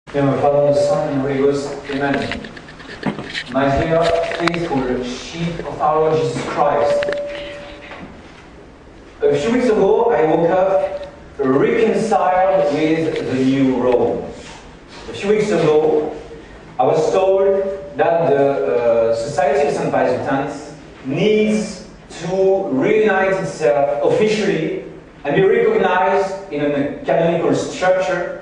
In the name of the Father, and the Son, and the Holy Ghost. Amen. My dear faithful sheep of our Lord Jesus Christ, a few weeks ago I woke up reconciled with the new Rome. A few weeks ago I was told that the Society of St. Pius X needs to reunite itself officially and be recognized in a canonical structure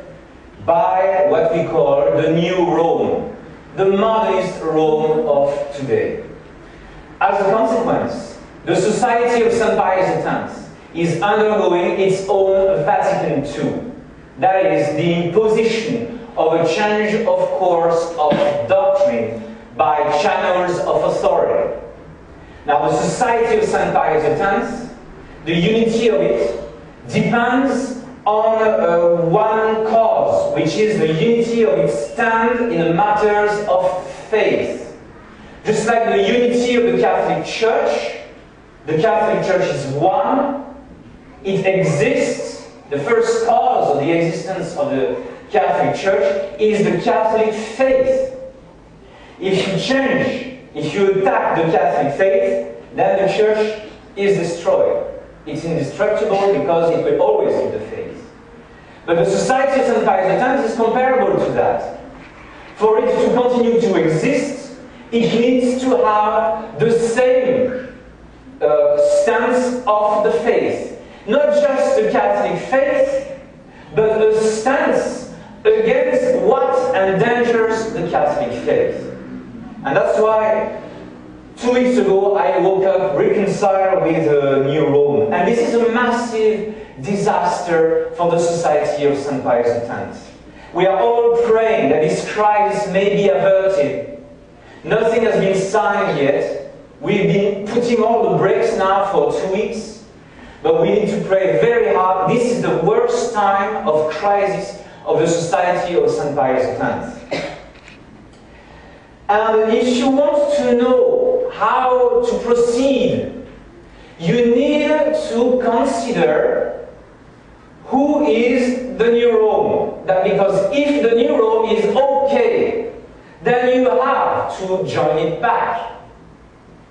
by what we call the new Rome, the modernist Rome of today. As a consequence, the Society of St. Pius X is undergoing its own Vatican II. That is the imposition of a change of course of doctrine by channels of authority. Now, the Society of St. Pius X, the unity of it, depends on one cause, which is the unity of its stand in the matters of faith. Just like the unity of the Catholic Church is one, it exists. The first cause of the existence of the Catholic Church is the Catholic faith. If you change, if you attack the Catholic faith, then the Church is destroyed. It's indestructible because it will always be the faith. But the Society of St. Pius X is comparable to that. For it to continue to exist, it needs to have the same stance of the faith. Not just the Catholic faith, but a stance against what endangers the Catholic faith. And that's why 2 weeks ago I woke up reconciled with the new Rome. And this is a massive disaster for the Society of St. Pius X. We are all praying that this crisis may be averted. Nothing has been signed yet. We've been putting all the brakes now for 2 weeks. But we need to pray very hard. This is the worst time of crisis of the Society of St. Pius X. And if you want to know how to proceed, you need to consider who is the new Rome. That because if the new Rome is okay, then you have to join it back.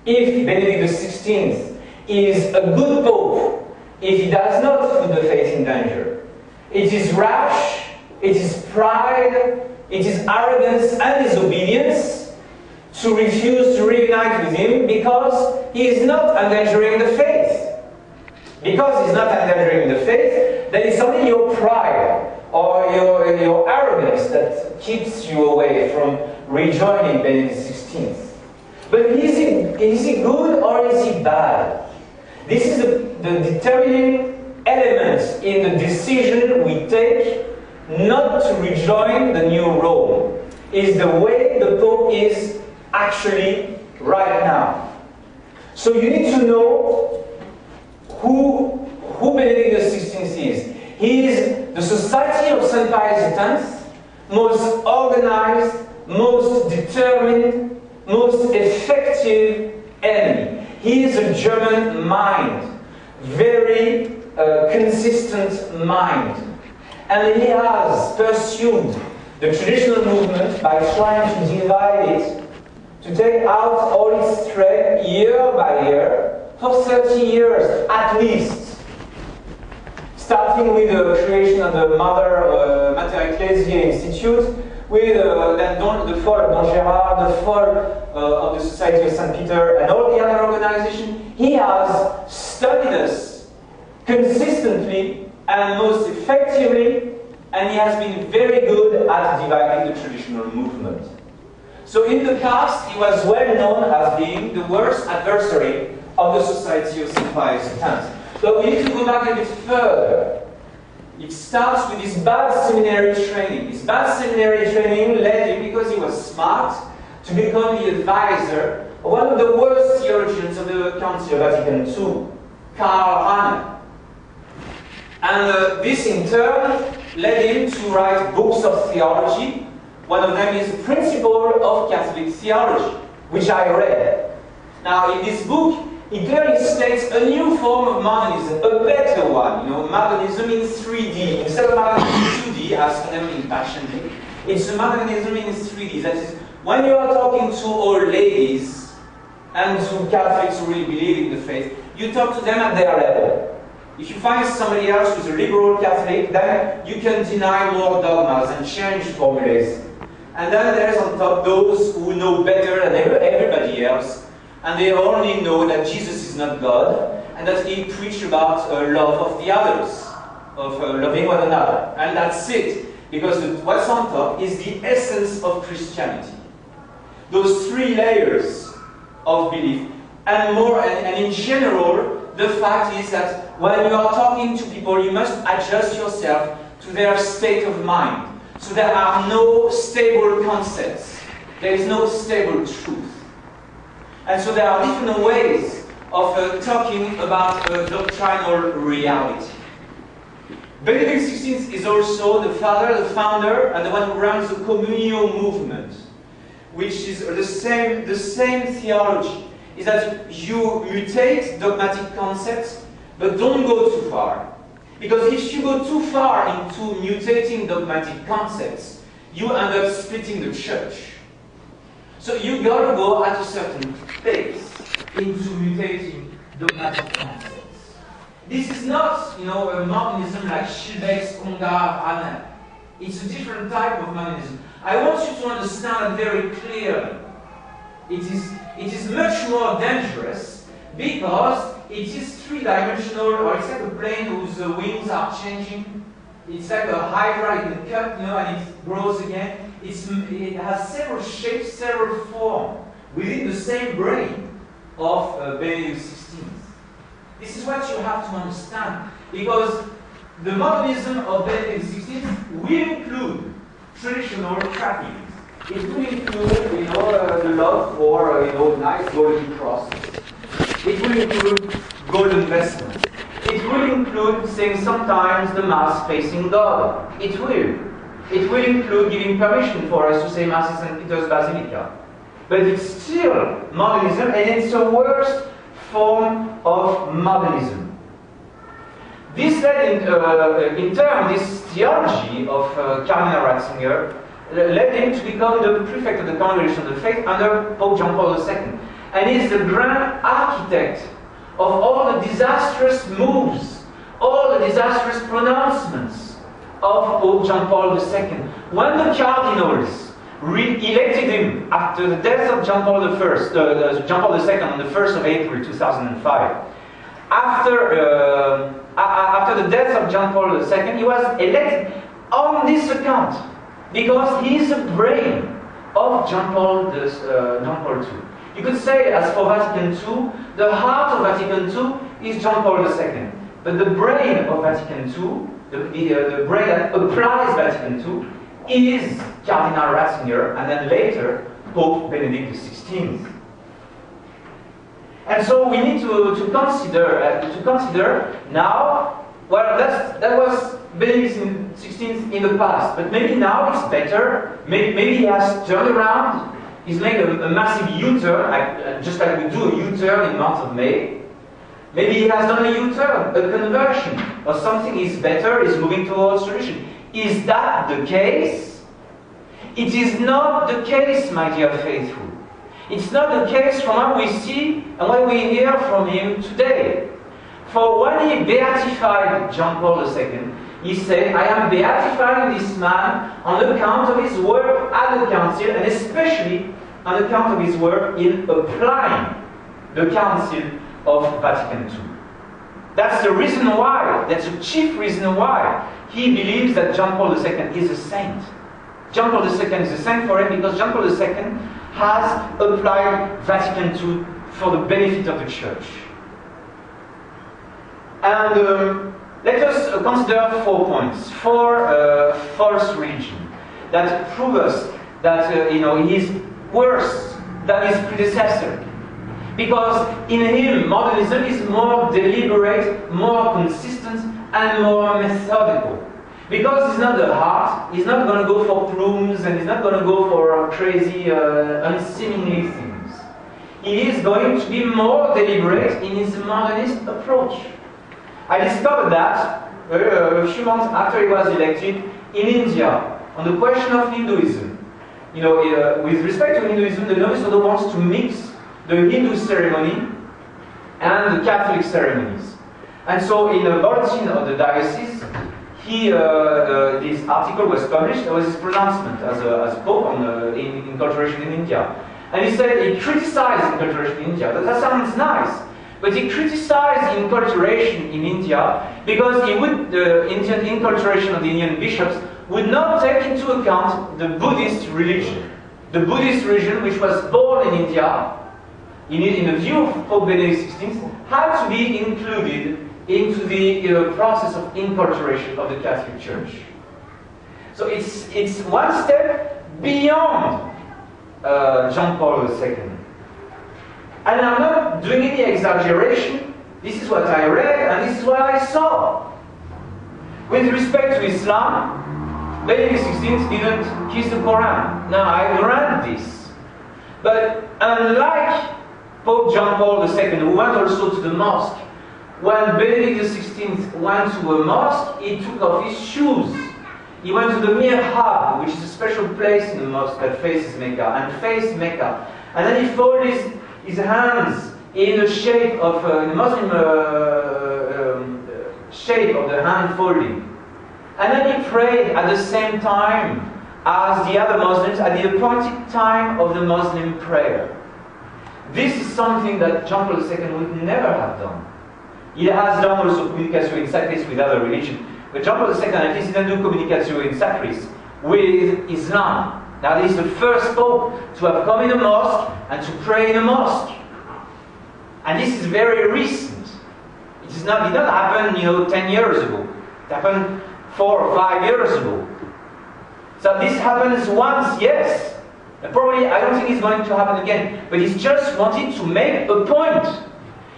If Benedict XVI is a good pope, if he does not put the faith in danger, it is rash, it is pride, it is arrogance and disobedience to refuse to reunite with him because he is not endangering the faith. Because he's not endangering the faith, then it's only your pride or your arrogance that keeps you away from rejoining Benedict XVI. But is he good or is he bad? This is the determining element in the decision we take not to rejoin the new Rome. Is the way the Pope is actually right now. So you need to know who Benedict XVI is. He is the Society of St. Pius X, most organized, most determined, most effective enemy. He is a German mind, very consistent mind. And he has pursued the traditional movement by trying to divide it, to take out all its thread year by year for 30 years at least. Starting with the creation of the Mater Ecclesiae Institute, with the fall of Don Gerard, the fall of the Society of St. Peter, and all the other organizations, he has studied us consistently and most effectively, and he has been very good at dividing the traditional movement. So in the past, he was well known as being the worst adversary of the Society of St. Pius X. But we need to go back a bit further. It starts with his bad seminary training. His bad seminary training led him, because he was smart, to become the advisor of one of the worst theologians of the Council of Vatican II, Karl Rahner. And this in turn led him to write books of theology. One of them is Principle of Catholic Theology, which I read. Now, in this book, he clearly states a new form of modernism, a better one, modernism in 3D. Instead of modernism in 2D, as condemned in Passion, It's a modernism in 3D. That is, when you are talking to old ladies and to Catholics who really believe in the faith, you talk to them at their level. If you find somebody else who's a liberal Catholic, then you can deny more dogmas and change formulas. And then there's on top those who know better than everybody else, and they only know that Jesus is not God, and that he preached about love of the others, of loving one another. And that's it, because what's on top is the essence of Christianity. Those 3 layers of belief, and more, and in general, the fact is that when you are talking to people, you must adjust yourself to their state of mind. So there are no stable concepts. There is no stable truth. And so there are different ways of talking about doctrinal reality. Benedict XVI is also the father, the founder, and the one who runs the communio movement, which is the same theology. Is that you mutate dogmatic concepts, but don't go too far. Because if you go too far into mutating dogmatic concepts, you end up splitting the church. So you gotta go at a certain pace into mutating dogmatic concepts. This is not, a modernism like Schillebeck's Congar Anna. It's a different type of modernism. I want you to understand very clearly. It is much more dangerous because it is 3-dimensional, or it's like a plane whose wings are changing. It's like a hydra you can cut, and it grows again. It has several shapes, several forms within the same brain of Benedict XVI. This is what you have to understand, because the modernism of Benedict XVI will include traditional trappings. It will include, the love for, nice golden crosses. It will include golden vestments. It will include saying sometimes the Mass facing God. It will. It will include giving permission for us to say Mass in St. Peter's Basilica. But it's still modernism, and it's the worst form of modernism. This led in turn, this theology of Cardinal Ratzinger led him to become the prefect of the Congregation of the Faith under Pope John Paul II. And he's the grand architect of all the disastrous moves, all the disastrous pronouncements of Pope John Paul II. When the cardinals re-elected him after the death of John Paul II on the 1st of April 2005, after the death of John Paul II, he was elected on this account, because he is the brain of John Paul II. You could say, as for Vatican II, the heart of Vatican II is John Paul II. But the brain of Vatican II, the brain that applies Vatican II, is Cardinal Ratzinger, and then later, Pope Benedict XVI. And so we need to consider now, well, that was Benedict XVI in the past, but maybe now it's better. Maybe he has turned around. He's made a massive U-turn, just like we do a U-turn in the month of May. Maybe he has done a U-turn, a conversion, or something is better, is moving towards tradition. Is that the case? It is not the case, my dear faithful. It's not the case from what we see and what we hear from him today. For when he beatified John Paul II, he said, I am beatifying this man on account of his work at the Council, and especially on account of his work in applying the Council of Vatican II. That's the reason why, that's the chief reason why he believes that John Paul II is a saint. John Paul II is a saint for him because John Paul II has applied Vatican II for the benefit of the Church. And let us consider 4 points, 4 false religion that prove us that he is worse than his predecessor. Because in him, modernism is more deliberate, more consistent, and more methodical. Because it's not the heart, he's not going to go for plumes, and he's not going to go for crazy, unseemly things. He is going to be more deliberate in his modernist approach. I discovered that a few months after he was elected in India. on the question of Hinduism. You know, with respect to Hinduism, the Novus Ordo wants to mix the Hindu ceremony and the Catholic ceremonies. And so in a bulletin of the diocese, this article was published. There was his pronouncement as Pope on enculturation in India. And he said he criticized enculturation in India. That sounds nice. But he criticized enculturation in India because he would, the Indian enculturation of the Indian bishops would not take into account the Buddhist religion. The Buddhist religion, which was born in India, in the view of Pope Benedict XVI, had to be included into the process of enculturation of the Catholic Church. So it's one step beyond John Paul II. And I'm not doing any exaggeration. This is what I read and this is what I saw. With respect to Islam, Benedict XVI didn't kiss the Quran. Now, I grant this. But unlike Pope John Paul II, who went also to the mosque, when Benedict XVI went to a mosque, he took off his shoes. He went to the mihrab, which is a special place in the mosque that faces Mecca, and faced Mecca. And then he folded his hands in the shape of the Muslim shape of the hand folding. And then he prayed at the same time as the other Muslims at the appointed time of the Muslim prayer. This is something that John Paul II would never have done. He has done also communicatio in sacris with other religions, but John Paul II at least didn't do communicatio in sacris with Islam. Now this is the first Pope to have come in a mosque and to pray in a mosque. And this is very recent. It did not happen, 10 years ago. It happened 4 or 5 years ago. So this happens once, yes. And probably I don't think it's going to happen again. But he's just wanted to make a point.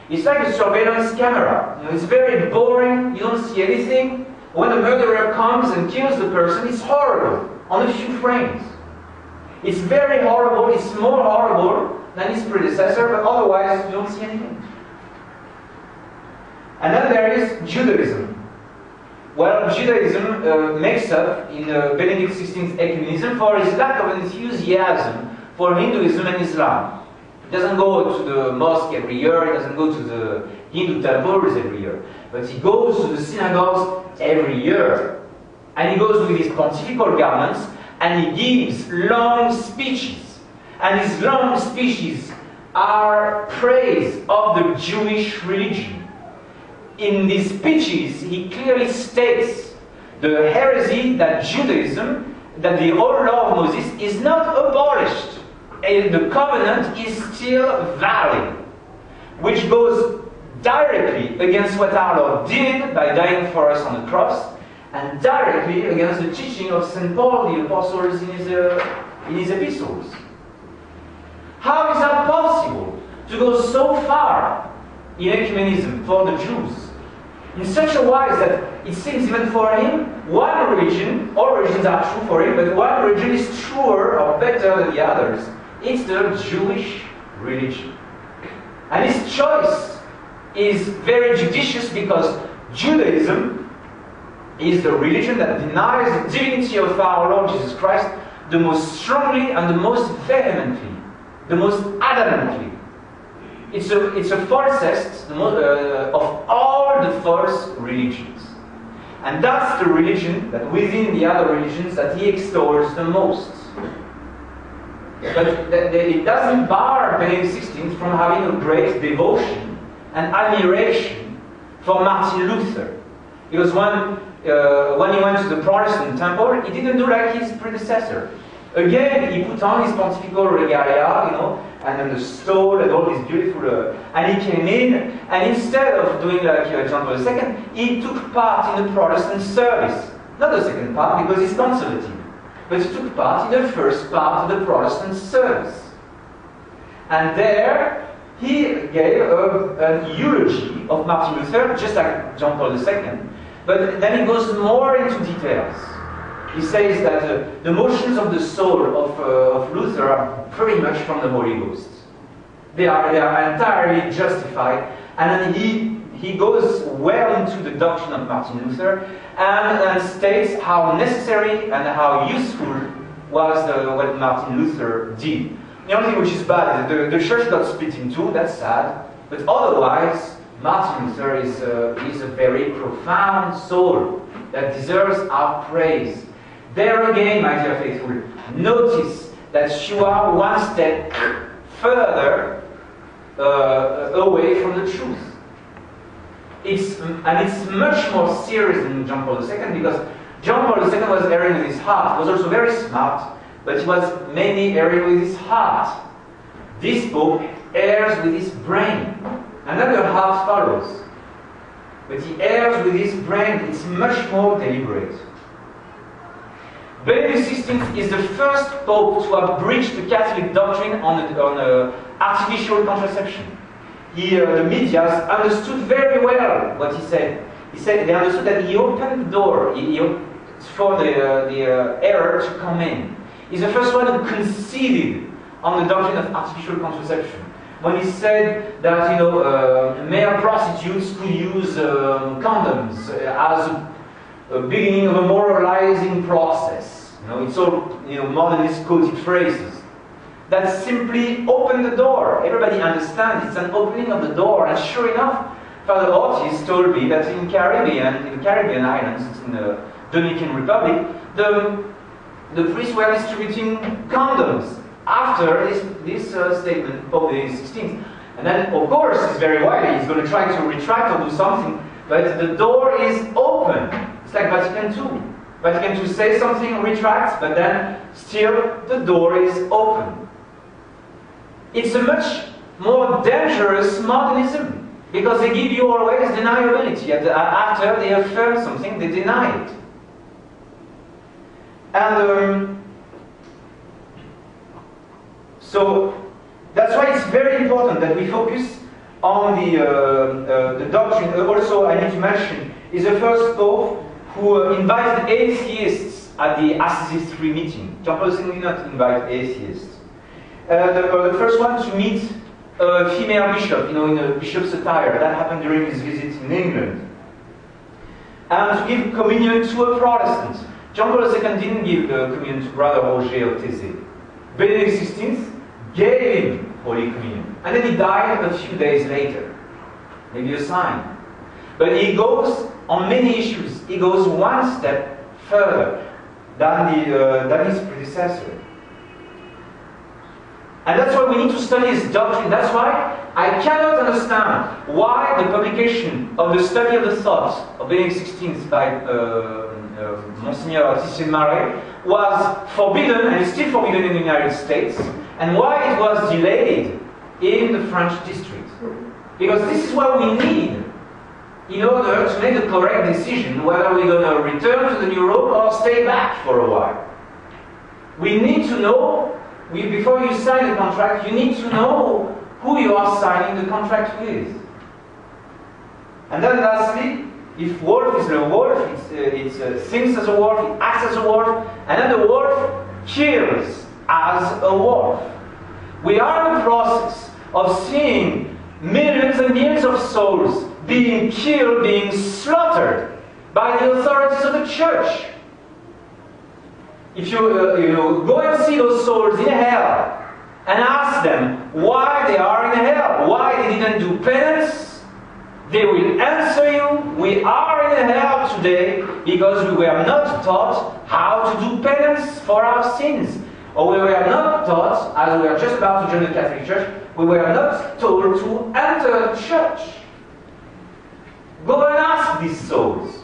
It's like a surveillance camera. It's very boring, you don't see anything. When the murderer comes and kills the person, it's horrible, on a few frames. It's very horrible, it's more horrible than his predecessor, but otherwise you don't see anything. And then there is Judaism. Well, Judaism makes up in Benedict XVI's ecumenism for his lack of enthusiasm for Hinduism and Islam. He doesn't go to the mosque every year, he doesn't go to the Hindu temples every year, but he goes to the synagogues every year. And he goes with his pontifical garments and he gives long speeches. And his long speeches are praise of the Jewish religion. In these speeches, he clearly states the heresy that Judaism, that the old law of Moses is not abolished. And the covenant is still valid, which goes directly against what our Lord did by dying for us on the cross, and directly against the teaching of St. Paul the Apostle in his epistles. How is that possible, to go so far in ecumenism for the Jews, in such a wise that it seems even for him, one religion, all religions are true for him, but one religion is truer or better than the others. It's the Jewish religion. And his choice is very judicious because Judaism is the religion that denies the divinity of our Lord Jesus Christ the most strongly and the most vehemently, the most adamantly. It's a falsest of all the false religions. And that's the religion that within the other religions that he extols the most. But it doesn't bar Benedict XVI from having a great devotion and admiration for Martin Luther. Because when he went to the Protestant temple, he didn't do like his predecessor. Again, he put on his pontifical regalia, and then the stole and all these beautiful... and he came in, and instead of doing like John Paul II, he took part in the Protestant service. Not the second part, because he's conservative. But he took part in the first part of the Protestant service. And there, he gave an eulogy of Martin Luther, just like John Paul II. But then he goes more into details. He says that the motions of the soul of Luther are very much from the Holy Ghost. They are entirely justified. And then he goes well into the doctrine of Martin Luther and states how necessary and how useful was what Martin Luther did. The only thing which is bad is the church got split in two, that's sad, but otherwise Martin Luther is a very profound soul that deserves our praise. There again, my dear faithful, notice that you are one step further away from the truth. It's much more serious than John Paul II, because John Paul II was erring with his heart. He was also very smart, but he was mainly erring with his heart. This book errs with his brain, and then the heart follows. But he errs with his brain. It's much more deliberate. Benedict XVI is the first pope to have breached the Catholic doctrine on artificial contraception. The media understood very well what he said. He said they understood that he opened the door for the error to come in. He's the first one who conceded on the doctrine of artificial contraception. When he said that male prostitutes could use condoms as a beginning of a moralizing process. It's all modernist quoted phrases. That simply opened the door. Everybody understands it's an opening of the door. And sure enough, Father Ortiz told me that in the Caribbean islands, it's in the Dominican Republic, the priests were distributing condoms after this statement of the 16th. And then, of course, it's very wily. He's going to try to retract or do something, but the door is open. It's like Vatican II. Vatican II says something, retracts, but then still the door is open. It's a much more dangerous modernism, because they give you always deniability. After they affirm something, they deny it. And so that's why it's very important that we focus on the doctrine. Also, I need to mention, is the first pope who invited atheists at the Assisi III meeting. John Paul II did not invite atheists. The first one to meet a female bishop, in a bishop's attire. That happened during his visit in England. And to give communion to a Protestant. John Paul II didn't give communion to Brother Roger of Thésée. Benedict XVI gave him Holy Communion. And then he died a few days later. Maybe a sign. But he goes on many issues. He goes one step further than his predecessor. And that's why we need to study his doctrine. That's why I cannot understand why the publication of the study of the thoughts of Benedict XVI by Monsignor Tissien Marais was forbidden, and is still forbidden in the United States, and why it was delayed in the French district. Because this is what we need in order to make the correct decision whether we're going to return to the New Rome or stay back for a while. We need to know, before you sign the contract, you need to know who you are signing the contract with. And then lastly, if wolf is a wolf, it thinks as a wolf, it acts as a wolf, and then the wolf kills as a wolf. We are in the process of seeing millions and millions of souls being killed, being slaughtered by the authorities of the church. If you go and see those souls in hell and ask them why they are in hell, why they didn't do penance, they will answer you, we are in hell today because we were not taught how to do penance for our sins. Or we were not taught, as we are just about to join the Catholic Church, we were not told to enter the church. Go and ask these souls.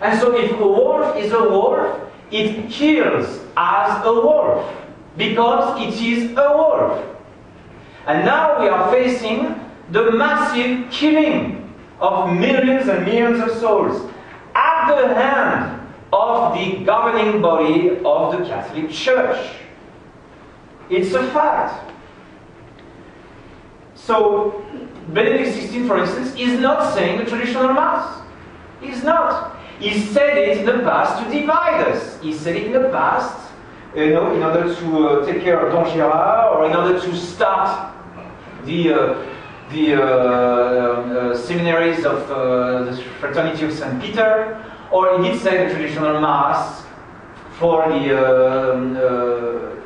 And so if a wolf is a wolf, it kills as a wolf, because it is a wolf. And now we are facing the massive killing of millions and millions of souls at the hand of the governing body of the Catholic Church. It's a fact. So, Benedict XVI, for instance, is not saying the traditional Mass. He's not. He said it in the past to divide us. He said it in the past, in order to take care of Don Gérard, or in order to start the the seminaries of the Fraternity of St. Peter, or he did say the traditional Mass for the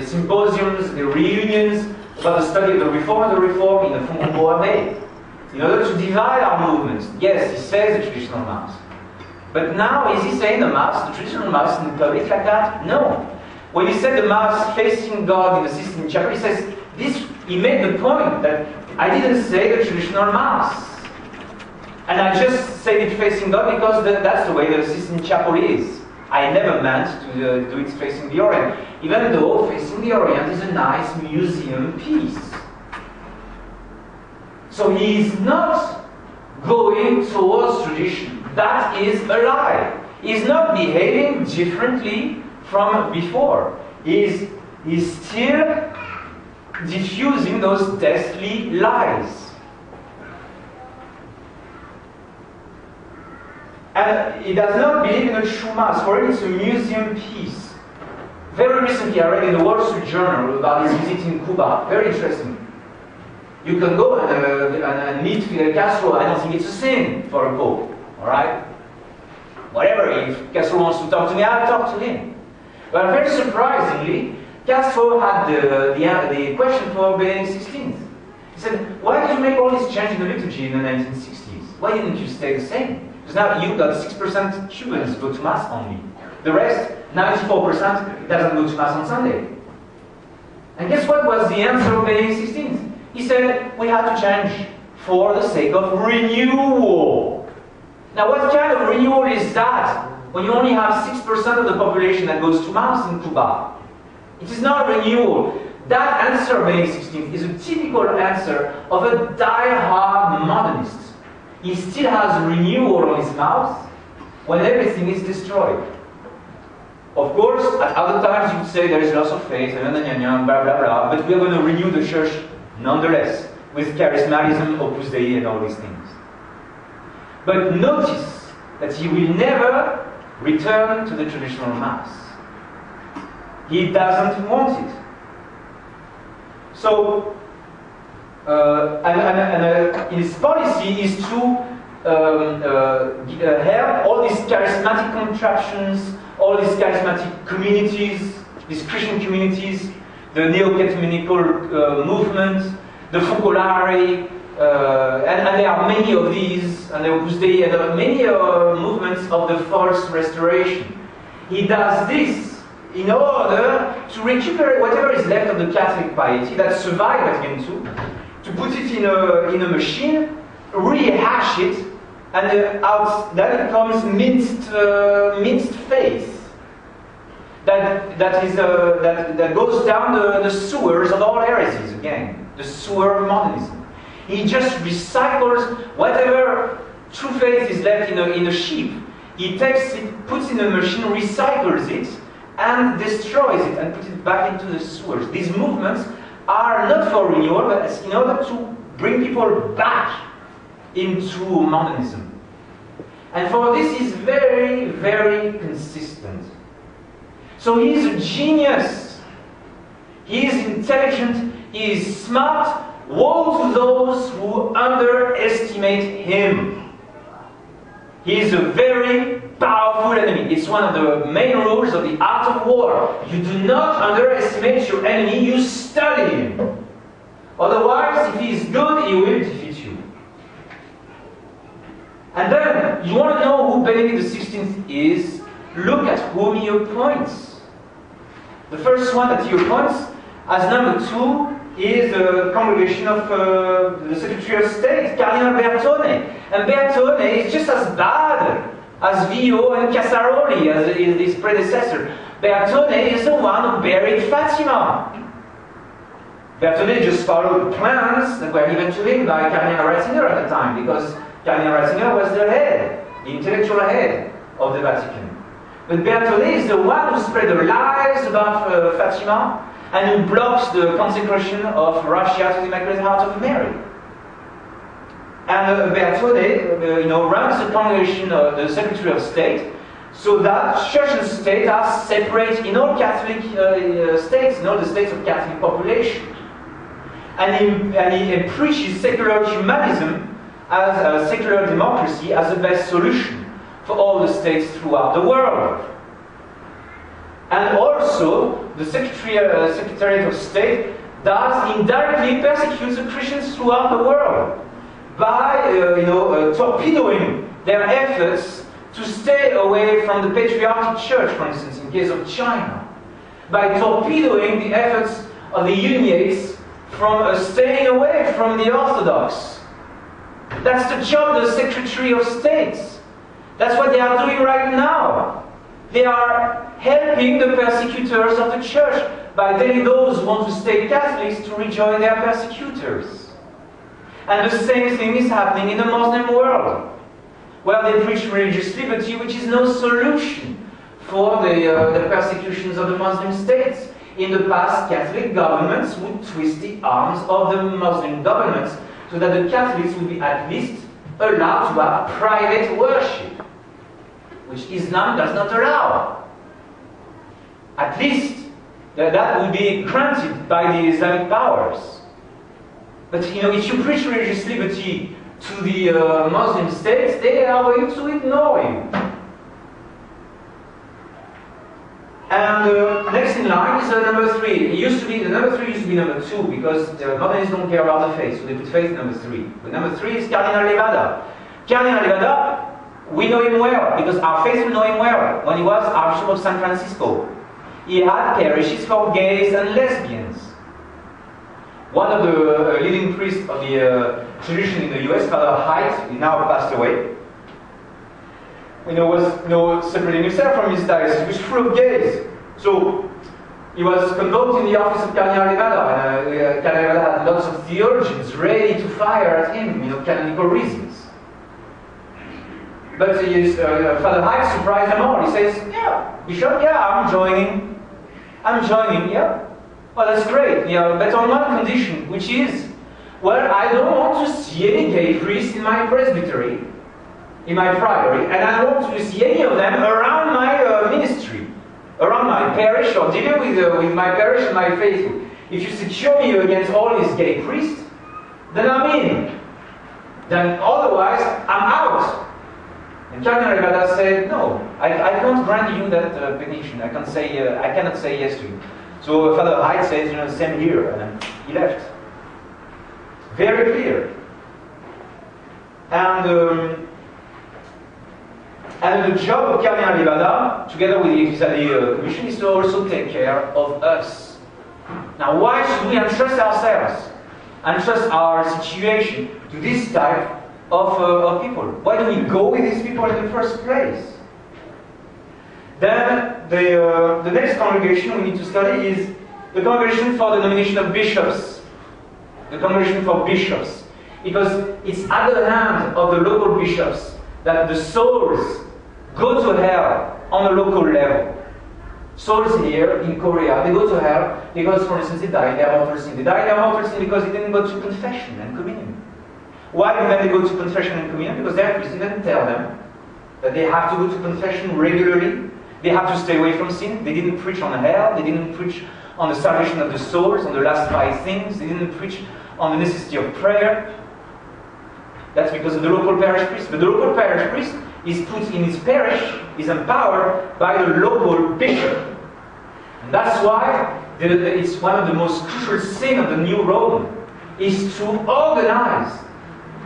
symposiums, the reunions about the study of the Reform in the Fontainebleau Abbey, in order to divide our movements. Yes, he says the traditional Mass. But now, is he saying the Mass, the traditional Mass in public like that? No. When he said the Mass facing God in the Sistine Chapel, he says, he made the point that I didn't say the traditional Mass. And I just said it facing God because that's the way the Sistine Chapel is. I never meant to do it facing the Orient, even though facing the Orient is a nice museum piece. So he is not going towards tradition. That is a lie. He is not behaving differently from before. He's still diffusing those deathly lies. And he does not believe in a true Mass. For him, it's a museum piece. Very recently, I read in the Wall Street Journal about his visit in Cuba. Very interesting. You can go and meet Fidel Castro. I don't think it's a sin for a pope. All right? Whatever. If Castro wants to talk to me, I'll talk to him. But very surprisingly, Castro had the question for Benedict XVI. He said, why did you make all this change in the liturgy in the 1960s? Why didn't you stay the same? Because now you've got 6% Cubans go to Mass only. The rest, 94%, doesn't go to Mass on Sunday. And guess what was the answer of Benedict XVI? He said, we have to change for the sake of renewal. Now what kind of renewal is that when you only have 6% of the population that goes to Mass in Cuba? It is not renewal. That answer, Benedict XVI, is a typical answer of a die-hard modernist. He still has renewal on his mouth when everything is destroyed. Of course, at other times you would say there is loss of faith, blah, blah, blah, but we are going to renew the church nonetheless, with charismatism, Opus Dei, and all these things. But notice that he will never return to the traditional Mass. He doesn't want it. So, his policy is to help all these charismatic contraptions, all these charismatic communities, these Christian communities, the neo-ecumenical movement, the Focolari, and there are many of these, and the Opus Dei, and there are many movements of the false restoration. He does this in order to recuperate whatever is left of the Catholic piety that survived Vatican II, to put it in a machine, rehash it, and out then comes minced faith. That goes down the sewers of all heresies again, the sewer of modernism. He just recycles whatever true faith is left in a sheep. He takes it, puts it in a machine, recycles it, and destroys it, and puts it back into the sewers. These movements are not for renewal, but it's in order to bring people back into modernism. And for this, he's very, very consistent. So he is a genius. He is intelligent. He is smart. Woe to those who underestimate him. He is a very powerful enemy. It's one of the main rules of the art of war. You do not underestimate your enemy, you study him. Otherwise, if he is good, he will defeat you. And then, you want to know who Benedict XVI is? Look at whom he appoints. The first one that he appoints as number 2 is the congregation of the Secretary of State, Cardinal Bertone. And Bertone is just as bad as Vio and Casaroli, as his predecessor. Bertone is the one who buried Fatima. Bertone just followed the plans that were given to him by Cardinal Ratzinger at the time, because Cardinal Ratzinger was the head, the intellectual head of the Vatican. But Bertone is the one who spread the lies about Fatima, and who blocks the consecration of Russia to the Immaculate Heart of Mary. And Bertone, runs the congregation of the Secretary of State, so that church and state are separate in all Catholic states, in all the states of Catholic population. and he preaches secular humanism as a secular democracy as the best solution for all the states throughout the world. And also, the Secretariat of State does indirectly persecute the Christians throughout the world by torpedoing their efforts to stay away from the patriarchal church, for instance, in case of China, by torpedoing the efforts of the Uniates from staying away from the Orthodox. That's the job of the Secretary of State. That's what they are doing right now. They are helping the persecutors of the church by telling those who want to stay Catholics to rejoin their persecutors. And the same thing is happening in the Muslim world, where they preach religious liberty, which is no solution for the persecutions of the Muslim states. In the past, Catholic governments would twist the arms of the Muslim governments so that the Catholics would be at least allowed to have private worship, which Islam does not allow. At least that would be granted by the Islamic powers. But if you preach religious liberty to the Muslim states, they are going to ignore you. And next in line is number 3. The number 3 used to be number 2 because the modernists don't care about the faith, so they put faith number 3. But number 3 is Cardinal Levada. Cardinal Levada, we know him well because our faithful know him well. When he was Archbishop of San Francisco, he had parishes for gays and lesbians. One of the leading priests of the tradition in the US, Father Haidt, he now passed away, was separating himself from his diocese, which was full of gays. So he was convoked in the office of Cardinal Levada, and Cardinal Levada had lots of theologians ready to fire at him, canonical reasons. But Father Haidt surprised them all. He says, "Yeah, Bishop, yeah, I'm joining, yeah. Well, that's great, but on one condition, which is, well, I don't want to see any gay priests in my presbytery, in my priory, and I don't want to see any of them around my ministry, around my parish, or dealing with my parish and my faithful. If you secure me against all these gay priests, then I'm in. Then otherwise, I'm out." And Cardinal Levada said, "No, I can't grant you that petition. I cannot say yes to you." So Father Haidt says, "Same here," and he left. Very clear. And the job of Cardinal Levada, together with the Ecclesial Commission, is to also take care of us. Now, why should we entrust ourselves, entrust our situation to this type of people? Why do we go with these people in the first place? Then the next congregation we need to study is the congregation for the nomination of bishops. The congregation for bishops. Because it's at the hand of the local bishops that the souls go to hell on a local level. Souls here in Korea, they go to hell because, for instance, they die in their mortal sin. They die in their mortal sin because they didn't go to confession and communion. Why didn't they go to confession and communion? Because their priest didn't tell them that they have to go to confession regularly. They have to stay away from sin. They didn't preach on hell. They didn't preach on the salvation of the souls, on the last 5 things. They didn't preach on the necessity of prayer. That's because of the local parish priest. But the local parish priest is put in his parish, is empowered by the local bishop. And that's why it's one of the most crucial sins of the New Rome, is to organize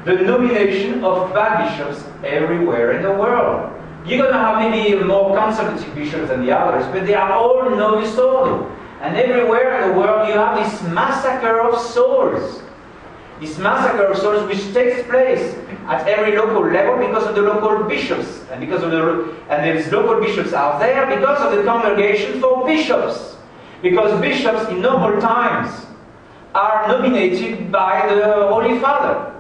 the nomination of bad bishops everywhere in the world. You're going to have maybe more conservative bishops than the others, but they are all novus ordo. And everywhere in the world you have this massacre of souls. This massacre of souls which takes place at every local level because of the local bishops. And these local bishops are there because of the congregation for bishops. Because bishops in normal times are nominated by the Holy Father.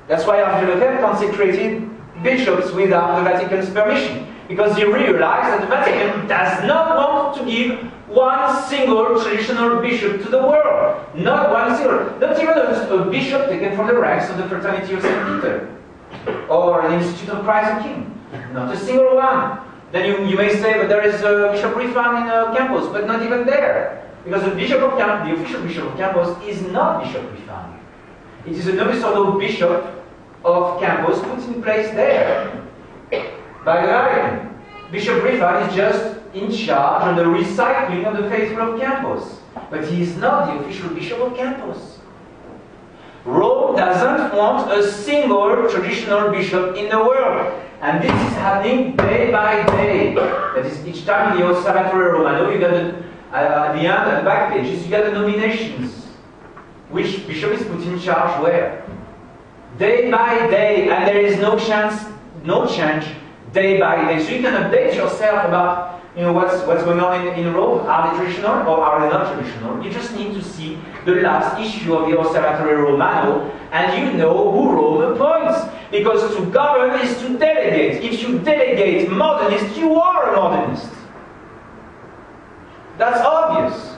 That's why Archbishop Lefebvre consecrated bishops without the Vatican's permission, because he realized that the Vatican does not want to give one single traditional bishop to the world. Not one single. Not even a bishop taken from the ranks of the Fraternity of St. Peter or the Institute of Christ the King. Not a single one. Then you may say, but there is Bishop Rifan in Campos, but not even there. Because the bishop of Campos, the official bishop of Campos, is not Bishop Rifani. It is a novice ordo bishop of Campos put in place there by the Vatican. Bishop Rifani is just in charge of the recycling of the faithful of Campos. But he is not the official bishop of Campos. Rome doesn't want a single traditional bishop in the world. And this is happening day by day. That is, each time in the Osservatore Romano, you get at the end, at the back pages, you get the nominations. Which bishop is put in charge where? Day by day, and there is no change day by day. So you can update yourself about what's going on in Rome. Are they traditional or are they not traditional? You just need to see the last issue of the Osservatore Romano, and you know who Rome appoints. Because to govern is to delegate. If you delegate modernist, you are a modernist. That's obvious.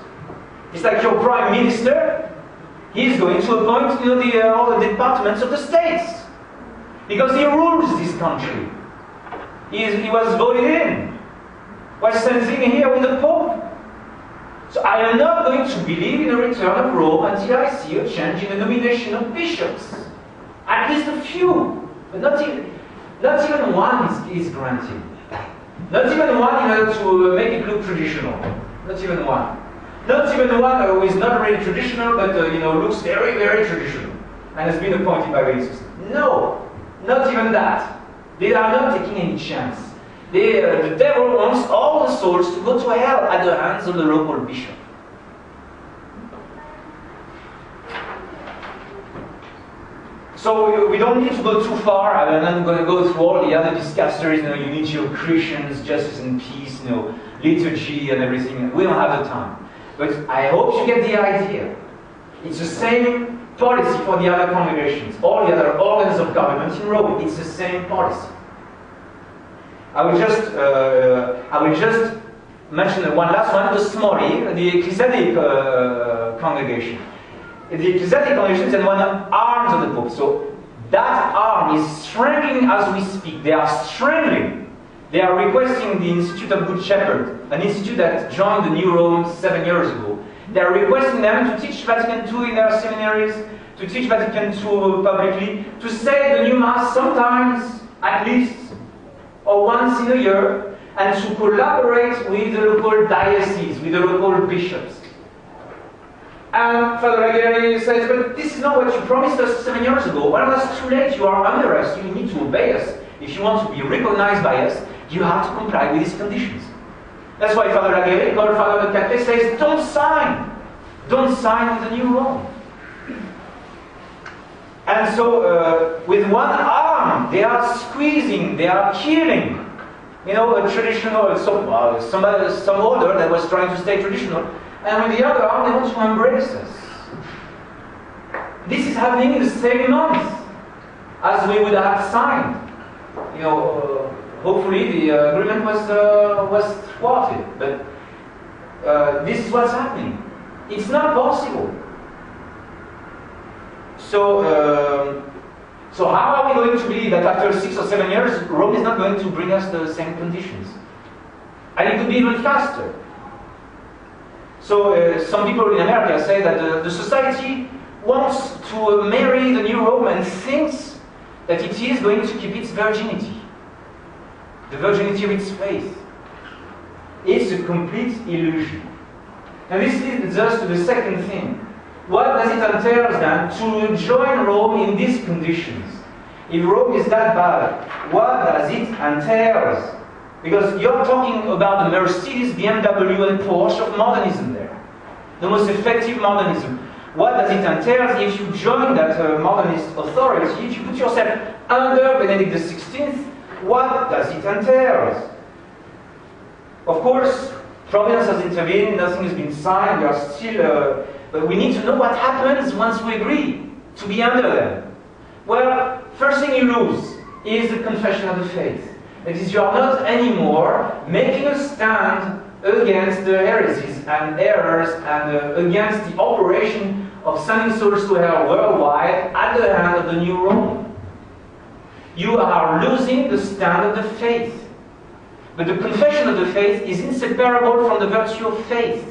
It's like your prime minister. He's going to appoint all the departments of the states. Because he rules this country. He was voted in. Well, same thing here with the Pope. So I am not going to believe in a return of Rome until I see a change in the nomination of bishops. At least a few. But not even one is granted. Not even one in order to make it look traditional. Not even one. Not even one who is not really traditional, but looks very, very traditional and has been appointed by the system. No, not even that. They are not taking any chance. The devil wants all the souls to go to hell at the hands of the local bishop. So we don't need to go too far. I'm not going to go through all the other discussions, unity of Christians, justice and peace, liturgy and everything. We don't have the time. But I hope you get the idea. It's the same policy for the other congregations, all the other organs of government in Rome. It's the same policy. I will just mention one last one, the Smoli, the Ecclesiastic congregation. The Ecclesiastic congregation is one of arms of the Pope. So that arm is strangling as we speak. They are strangling. They are requesting the Institute of Good Shepherd, an institute that joined the New Rome 7 years ago. They are requesting them to teach Vatican II in their seminaries, to teach Vatican II publicly, to say the new Mass sometimes, at least, or once in a year, and to collaborate with the local dioceses, with the local bishops. And Father Aguirre says, but this is not what you promised us 7 years ago. Well, that's too late. You are under us. You need to obey us. If you want to be recognized by us, you have to comply with these conditions. That's why Father Aguirre, called Father Cate, says, don't sign. Don't sign with the New Rome. And so, with one arm, they are squeezing, they are killing. A traditional, some order that was trying to stay traditional. And with the other arm, they want to embrace us. This is happening in the same month as we would have signed. Hopefully the agreement was thwarted, but this is what's happening. It's not possible. So how are we going to believe that after 6 or 7 years, Rome is not going to bring us the same conditions? And it could be even faster. So some people in America say that the society wants to marry the New Rome and thinks that it is going to keep its virginity. The virginity of its faith. It's a complete illusion. And this leads us to the second thing. What does it entail then to join Rome in these conditions? If Rome is that bad, what does it entail? Because you're talking about the Mercedes, BMW and Porsche of modernism there. The most effective modernism. What does it entail if you join that modernist authority, if you put yourself under Benedict XVI? What does it entail? Of course, Providence has intervened, nothing has been signed, we are still... but we need to know what happens once we agree to be under them. Well, first thing you lose is the confession of the faith. That is, you are not anymore making a stand against the heresies and errors and against the operation of sending souls to hell worldwide at the hand of the New Rome. You are losing the stand of the faith. But the confession of the faith is inseparable from the virtue of faith.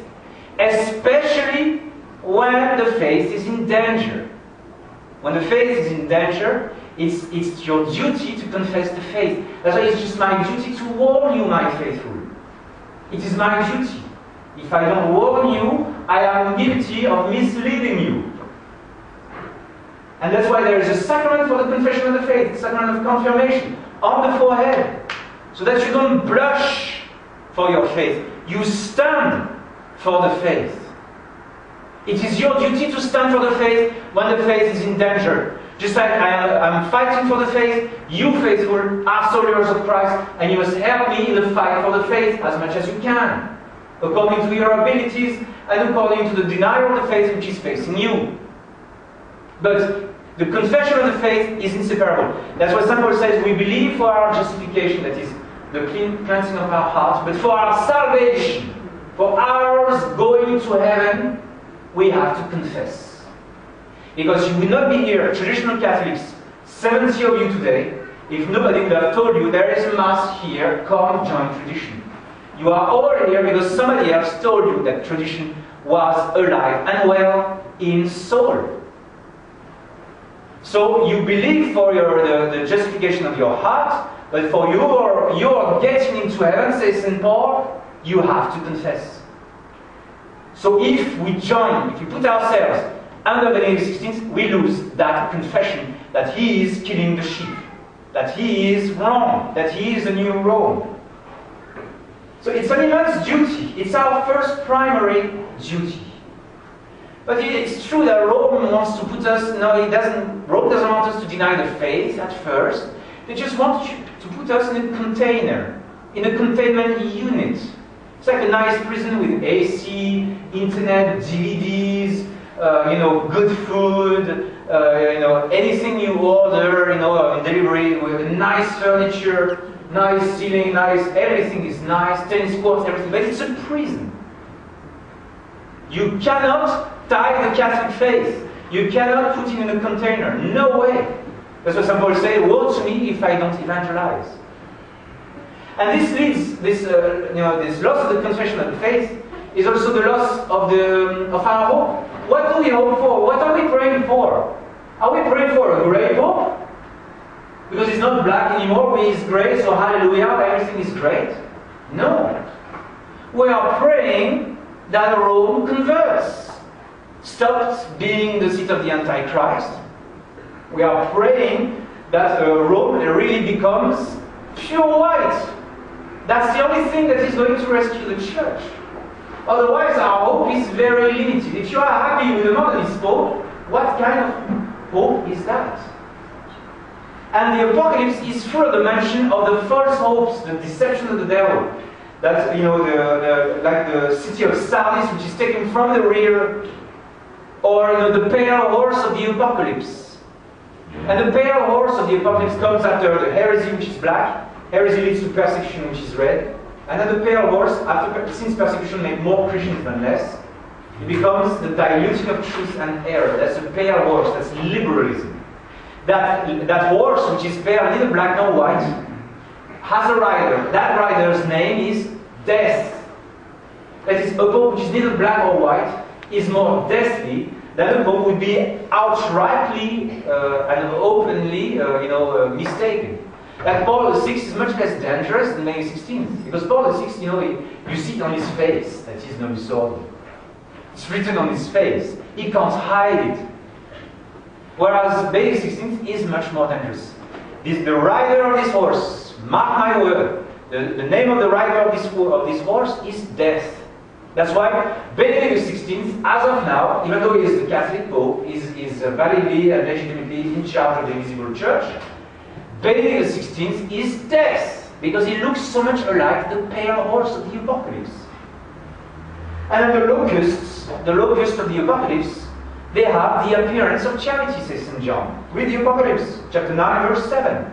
especially when the faith is in danger. When the faith is in danger, it's your duty to confess the faith. That's why it's just my duty to warn you, my faithful. It is my duty. If I don't warn you, I am guilty of misleading you. And that's why there is a sacrament for the confession of the faith, the sacrament of confirmation, on the forehead, so that you don't blush for your faith. You stand for the faith. It is your duty to stand for the faith when the faith is in danger. Just like I'm fighting for the faith, you faithful are soldiers of Christ, and you must help me in the fight for the faith as much as you can, according to your abilities and according to the denial of the faith which is facing you. But the confession of the faith is inseparable. That's why St. Paul says we believe for our justification, that is the cleansing of our hearts, but for our salvation, for ours going to heaven, we have to confess. Because you will not be here, traditional Catholics, 70 of you today, if nobody would have told you there is a Mass here, come join tradition. You are all here because somebody else told you that tradition was alive and well in soul. So you believe for the justification of your heart, but for your getting into heaven, says St. Paul, you have to confess. So if we join, if we put ourselves under Benedict XVI, we lose that confession that he is killing the sheep, that he is wrong, that he is a new Rome. So it's an immense duty. It's our first primary duty. But it's true that Rome wants to put us, Rome doesn't want us to deny the faith at first. They just want to put us in a container, in a containment unit. It's like a nice prison with AC, internet, DVDs, good food, anything you order, on delivery, with nice furniture, nice ceiling, nice, everything is nice, tennis courts, everything, but it's a prison. You cannot tie the Catholic faith. You cannot put it in a container. No way. That's what some people say, woe to me if I don't evangelize. And this leads, this loss of the confession of the faith is also the loss of our hope. What do we hope for? What are we praying for? Are we praying for a grey pope? Because he's not black anymore, but he's grey, so hallelujah, everything is great? No. We are praying that Rome converts, stops being the seat of the Antichrist. We are praying that Rome really becomes pure white. That's the only thing that is going to rescue the church. Otherwise, our hope is very limited. If you are happy with the modernist pope, what kind of hope is that? And the Apocalypse is full of the mention of the false hopes, the deception of the devil. That, like the city of Sardis, which is taken from the rear, or the pale horse of the Apocalypse. And the pale horse of the Apocalypse comes after the heresy, which is black. Heresy leads to persecution, which is red. And then the pale horse, since persecution made more Christians than less, it becomes the diluting of truth and error. That's the pale horse, that's liberalism. That horse, which is pale, neither black nor white, has a rider. That rider's name is Death. That is, a pope which is neither black or white is more deathly than a pope would be outrightly and openly, mistaken. That Paul VI is much less dangerous than Benedict XVI, because Paul VI, you see it on his face that he's no disorder. It's written on his face. He can't hide it. Whereas Benedict XVI is much more dangerous. The rider of this horse, mark my word, the name of the rider of this horse is Death. That's why Benedict XVI, as of now, even though he is the Catholic Pope, is validly and legitimately in charge of the visible church, Benedict XVI is Death, because he looks so much like the pale horse of the Apocalypse. And then the locusts of the Apocalypse, they have the appearance of charity, says St. John. Read the Apocalypse, chapter 9, verse 7.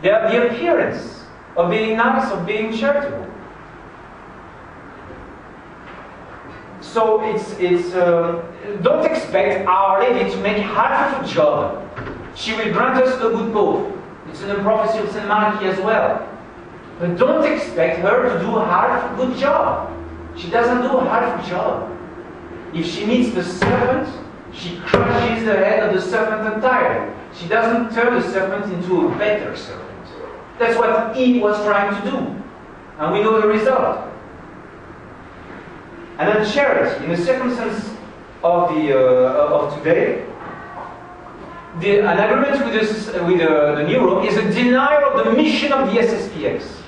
They have the appearance of being nice, of being charitable. So don't expect Our Lady to make half of a job. She will grant us a good pope. It's in the prophecy of St. Malachy as well. But don't expect her to do half a good job. She doesn't do half a job. If she meets the serpent, she crushes the head of the serpent entirely. She doesn't turn the serpent into a better serpent. That's what Eve was trying to do. And we know the result. And then charity, in the circumstance of today, an agreement with the New Rome is a denial of the mission of the SSPX.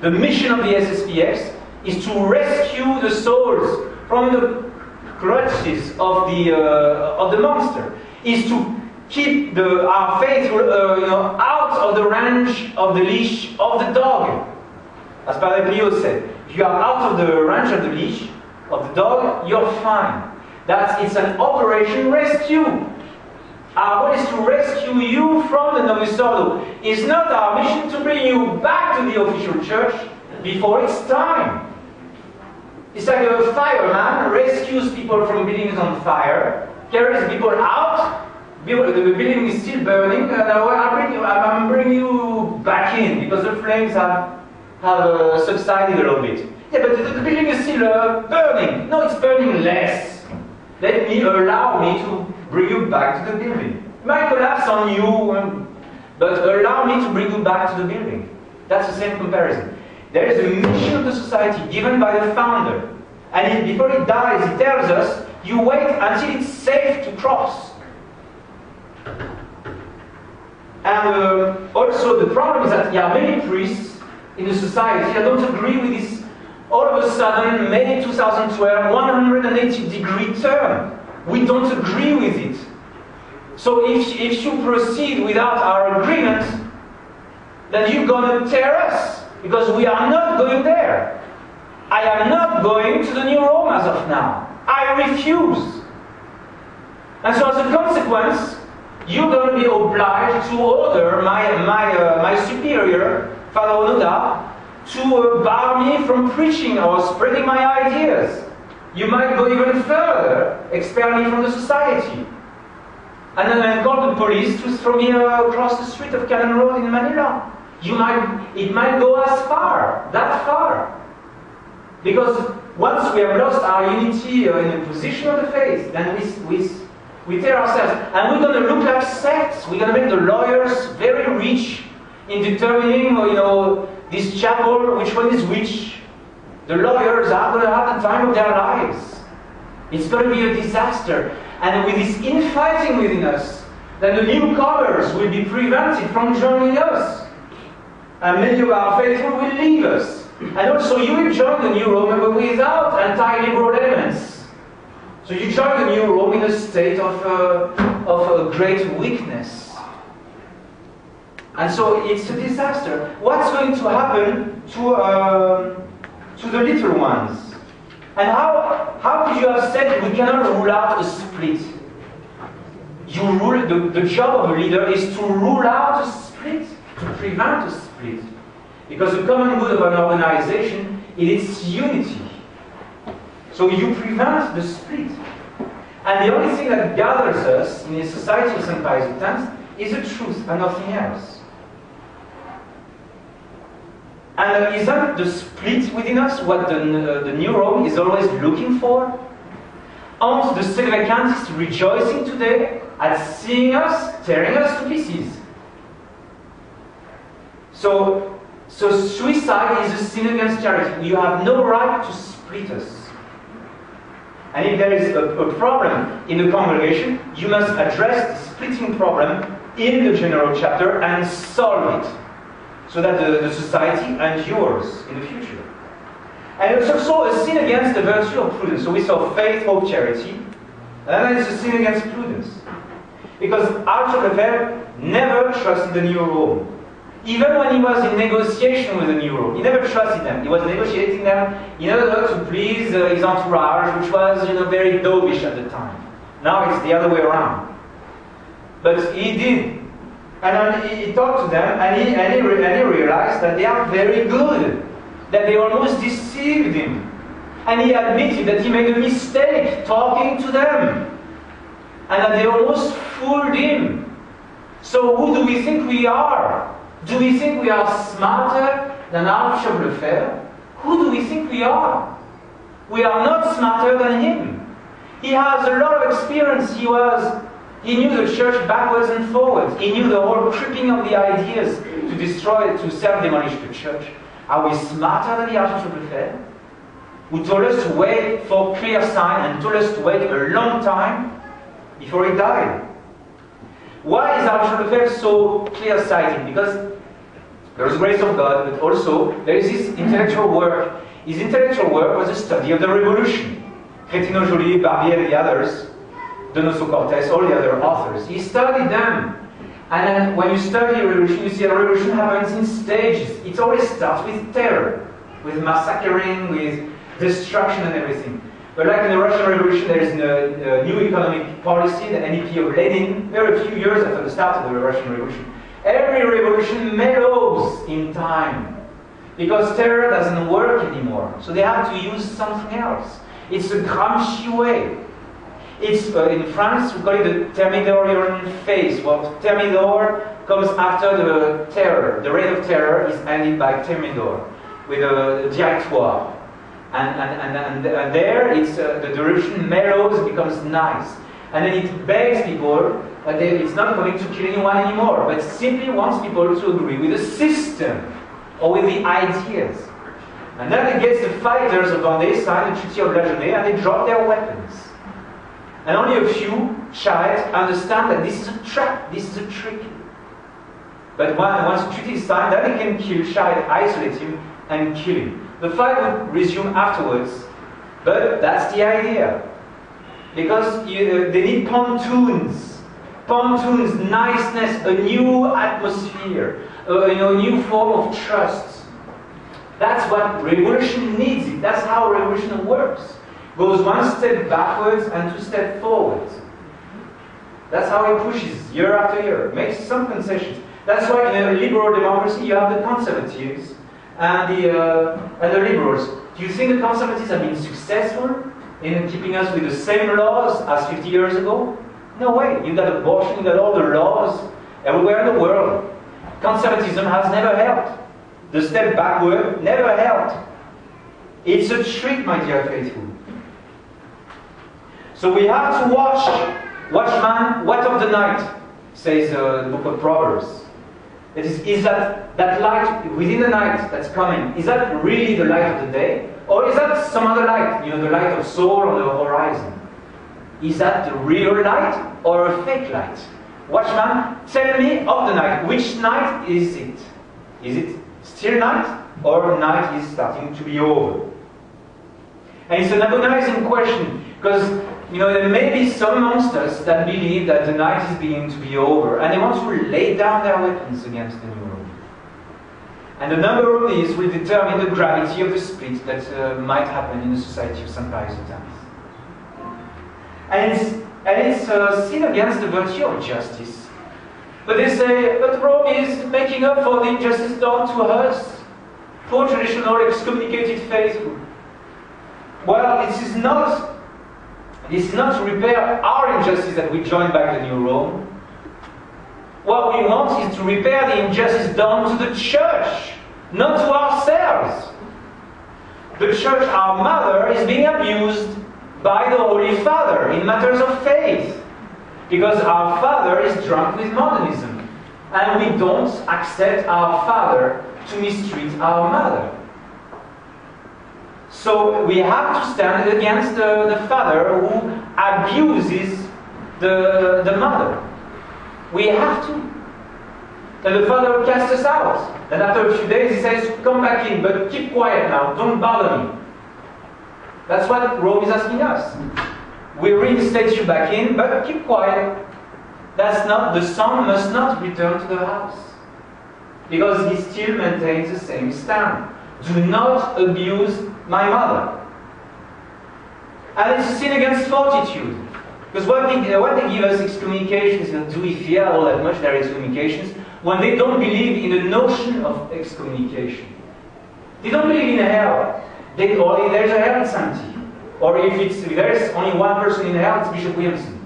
The mission of the SSPX is to rescue the souls from the clutches of the monster. Is to keep our faith out of the range of the leash of the dog. As Padre Pio said, if you are out of the range of the leash of the dog, you're fine. It's an operation rescue. Our goal is to rescue you from the Novus Ordo. It's not our mission to bring you back to the official church before it's time. It's like a fireman rescues people from buildings on fire, carries people out, the building is still burning, and I'm bringing you back in because the flames have subsided a little bit. Yeah, but the building is still burning. No, it's burning less. Allow me to bring you back to the building. It might collapse on you, but allow me to bring you back to the building. That's the same comparison. There is a mission of the society given by the founder. And before he dies, he tells us, you wait until it's safe to cross. And also the problem is that there are many priests in the society that don't agree with this all of a sudden, May 2012, 180-degree turn. We don't agree with it. So if you proceed without our agreement, then you're going to tear us, because we are not going there. I am not going to the New Rome as of now. I refuse. And so as a consequence, you're going to be obliged to order my superior, Father Onoda, to bar me from preaching or spreading my ideas. You might go even further, expel me from the society. And then call the police to throw me across the street of Cannon Road in Manila. It might go as far, that far. Because once we have lost our unity in the position of the faith, then we tear ourselves. And we're going to look like sects. We're going to make the lawyers very rich in determining, this chapel, which one is which. The lawyers are going to have the time of their lives. It's going to be a disaster. And with this infighting within us, then the newcomers will be prevented from joining us. And many of our faithful will leave us. And also you will join the New Rome, but without anti-liberal elements. So you join the New Rome in a state of a great weakness. And so it's a disaster. What's going to happen to the little ones? And how could you have said we cannot rule out a split? The job of a leader is to rule out a split, to prevent a split. Because the common good of an organization is its unity. So you prevent the split. And the only thing that gathers us in the society of St. Pius X is the truth and nothing else. And isn't the split within us what the New Rome is always looking for? Aren't the Sedevacantists rejoicing today at seeing us, tearing us to pieces? So suicide is a sin against charity. You have no right to split us. And if there is a problem in the congregation, you must address the splitting problem in the general chapter and solve it, so that the society endures in the future. And it's also a sin against the virtue of prudence. So we saw faith, hope, charity, and then it's a sin against prudence. Because Archbishop Lefebvre never trusted the New Rome. Even when he was in negotiation with the New Rome, he never trusted them. He was negotiating them in order to please his entourage, which was very dovish at the time. Now it's the other way around. But he did. And he talked to them, and he realized that they are very good, that they almost deceived him. And he admitted that he made a mistake talking to them, and that they almost fooled him. So who do we think we are? Do we think we are smarter than Archbishop Lefebvre? Who do we think we are? We are not smarter than him. He has a lot of experience. He knew the church backwards and forwards. He knew the whole creeping of the ideas to destroy, to self-demolish the church. Are we smarter than the Archbishop Lefebvre, who told us to wait for clear sign and told us to wait a long time before he died? Why is Archbishop Lefebvre so clear-sighted? Because there is grace of God, but also there is his intellectual work. His intellectual work was a study of the revolution. Cretino Joly, Barbier, the others, Donoso Cortés, all the other authors. He studied them. And then when you study a revolution, you see a revolution happens in stages. It always starts with terror, with massacring, with destruction and everything. But like in the Russian Revolution, there is a new economic policy, the NEP of Lenin, very few years after the start of the Russian Revolution. Every revolution mellows in time, because terror doesn't work anymore. So they have to use something else. It's a Gramsci way. It's in France we call it the Thermidorian phase. Well, Thermidor comes after the terror. The reign of terror is ended by Thermidor with a directoire, and there it's the revolution mellows, becomes nice, and then it begs people that it's not going to kill anyone anymore, but simply wants people to agree with the system or with the ideas. And then it gets the fighters of Vendée sign the Treaty of La Journée, and they drop their weapons. And only a few Charrettes understand that this is a trap, this is a trick. But once the treaty is signed, then they can kill Charrette, isolate him, and kill him. The fight will resume afterwards, but that's the idea. Because they need pontoons. Pontoons, niceness, a new atmosphere, a new form of trust. That's what revolution needs. That's how revolution works. Goes one step backwards and two steps forwards. That's how it pushes year after year. Makes some concessions. That's why in a liberal democracy you have the conservatives and the liberals. Do you think the conservatives have been successful in keeping us with the same laws as 50 years ago? No way. You got abortion, you got all the laws everywhere in the world. Conservatism has never helped. The step backward never helped. It's a trick, my dear faithful. So we have to watchman, what of the night, says the book of Proverbs. Is that light within the night that's coming, is that really the light of the day? Or is that some other light, the light of soul on the horizon? Is that the real light or a fake light? Watchman, tell me of the night. Which night is it? Is it still night or night is starting to be over? And it's an agonizing question, because there may be some amongst us that believe that the night is beginning to be over, and they want to lay down their weapons against the new Rome. And the number of these will determine the gravity of the split that might happen in the society of St. Pius X. And it's a sin against the virtue of justice. But they say, but Rome is making up for the injustice done to us, poor traditional excommunicated faithful. Well, this is not to repair our injustice that we join back the new Rome. What we want is to repair the injustice done to the church, not to ourselves. The church, our mother, is being abused by the Holy Father in matters of faith, because our Father is drunk with modernism, and we don't accept our Father to mistreat our mother. So we have to stand against the father who abuses the mother. We have to. And the father casts us out. And after a few days he says, come back in, but keep quiet now, don't bother me. That's what Rome is asking us. We reinstate you back in, but keep quiet. The son must not return to the house, because he still maintains the same stand. Do not abuse my mother. And it's a sin against fortitude. Because when they give us excommunications, do we fear all that much their excommunications? When they don't believe in the notion of excommunication. They don't believe in a hell. There's a hell insanity. Or if there's only one person in hell, it's Bishop Williamson.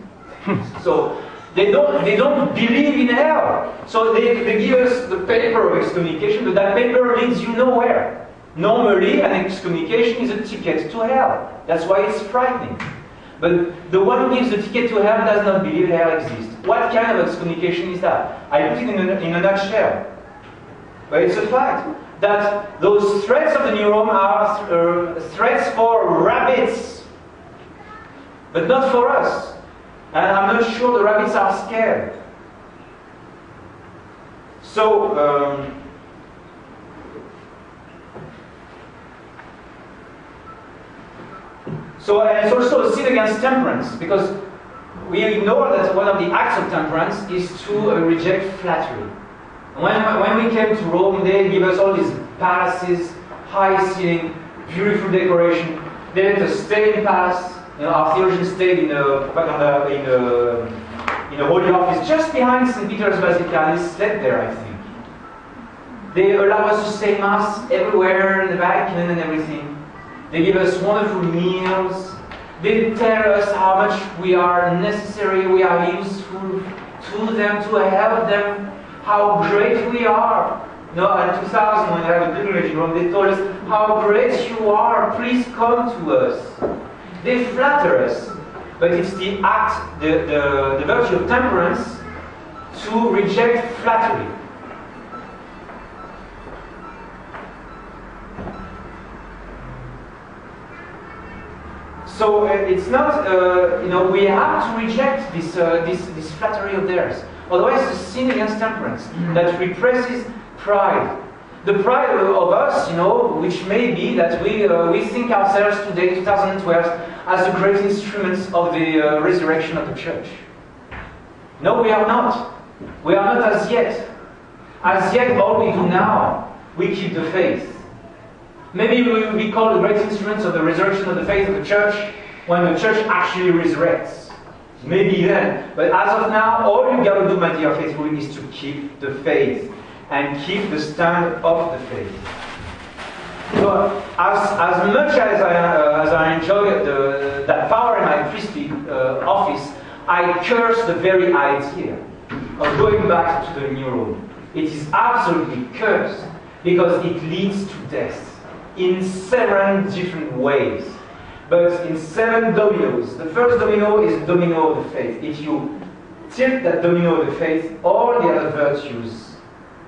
So they don't believe in hell. So they give us the paper of excommunication, but that paper leads you nowhere. Normally, an excommunication is a ticket to hell. That's why it's frightening. But the one who gives the ticket to hell does not believe hell exists. What kind of excommunication is that? I put it in a nutshell. But it's a fact that those threats of the New Rome are threats for rabbits, but not for us. And I'm not sure the rabbits are scared. So, and it's also a sin against temperance, because we ignore that one of the acts of temperance is to reject flattery. When we came to Rome, they gave us all these palaces, high ceiling, beautiful decoration. They let us stay in palace. You know, our theologians stayed in a holy office just behind St. Peter's Basilica, and we slept there, I think. They allow us to say Mass everywhere in the Vatican and everything. They give us wonderful meals. They tell us how much we are necessary, we are useful to them, to help them, how great we are. No, in 2000, when we had a pilgrimage in Rome, they told us how great you are, please come to us. They flatter us, but it's the act, the virtue of temperance to reject flattery. So it's not, we have to reject this flattery of theirs. Otherwise, it's a sin against temperance that represses pride. The pride of us, which may be that we think ourselves today, 2012, as the great instruments of the resurrection of the church. No, we are not. We are not as yet. As yet, all we do now, we keep the faith. Maybe we will be called the great instruments of the resurrection of the faith of the church when the church actually resurrects. Maybe then. But as of now, all you got to do, my dear faithful, is to keep the faith and keep the stand of the faith. So, as much as I enjoy that power in my priestly office, I curse the very idea of going back to the New Rome. It is absolutely cursed because it leads to death in 7 different ways, but in 7 dominoes. The first domino is the domino of the faith. If you tilt that domino of the faith, all the other virtues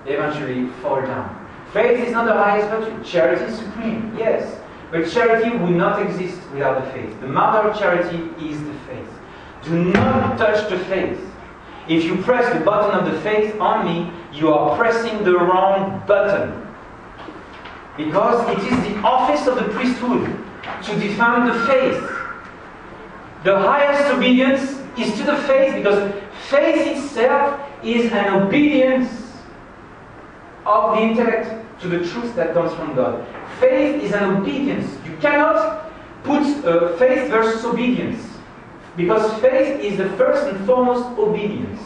eventually fall down. Faith is not the highest virtue. Charity is supreme, yes, but charity will not exist without the faith. The mother of charity is the faith. Do not touch the faith. If you press the button of the faith on me, you are pressing the wrong button. Because it is the office of the priesthood to defend the faith. The highest obedience is to the faith, because faith itself is an obedience of the intellect to the truth that comes from God. Faith is an obedience. You cannot put faith versus obedience, because faith is the first and foremost obedience.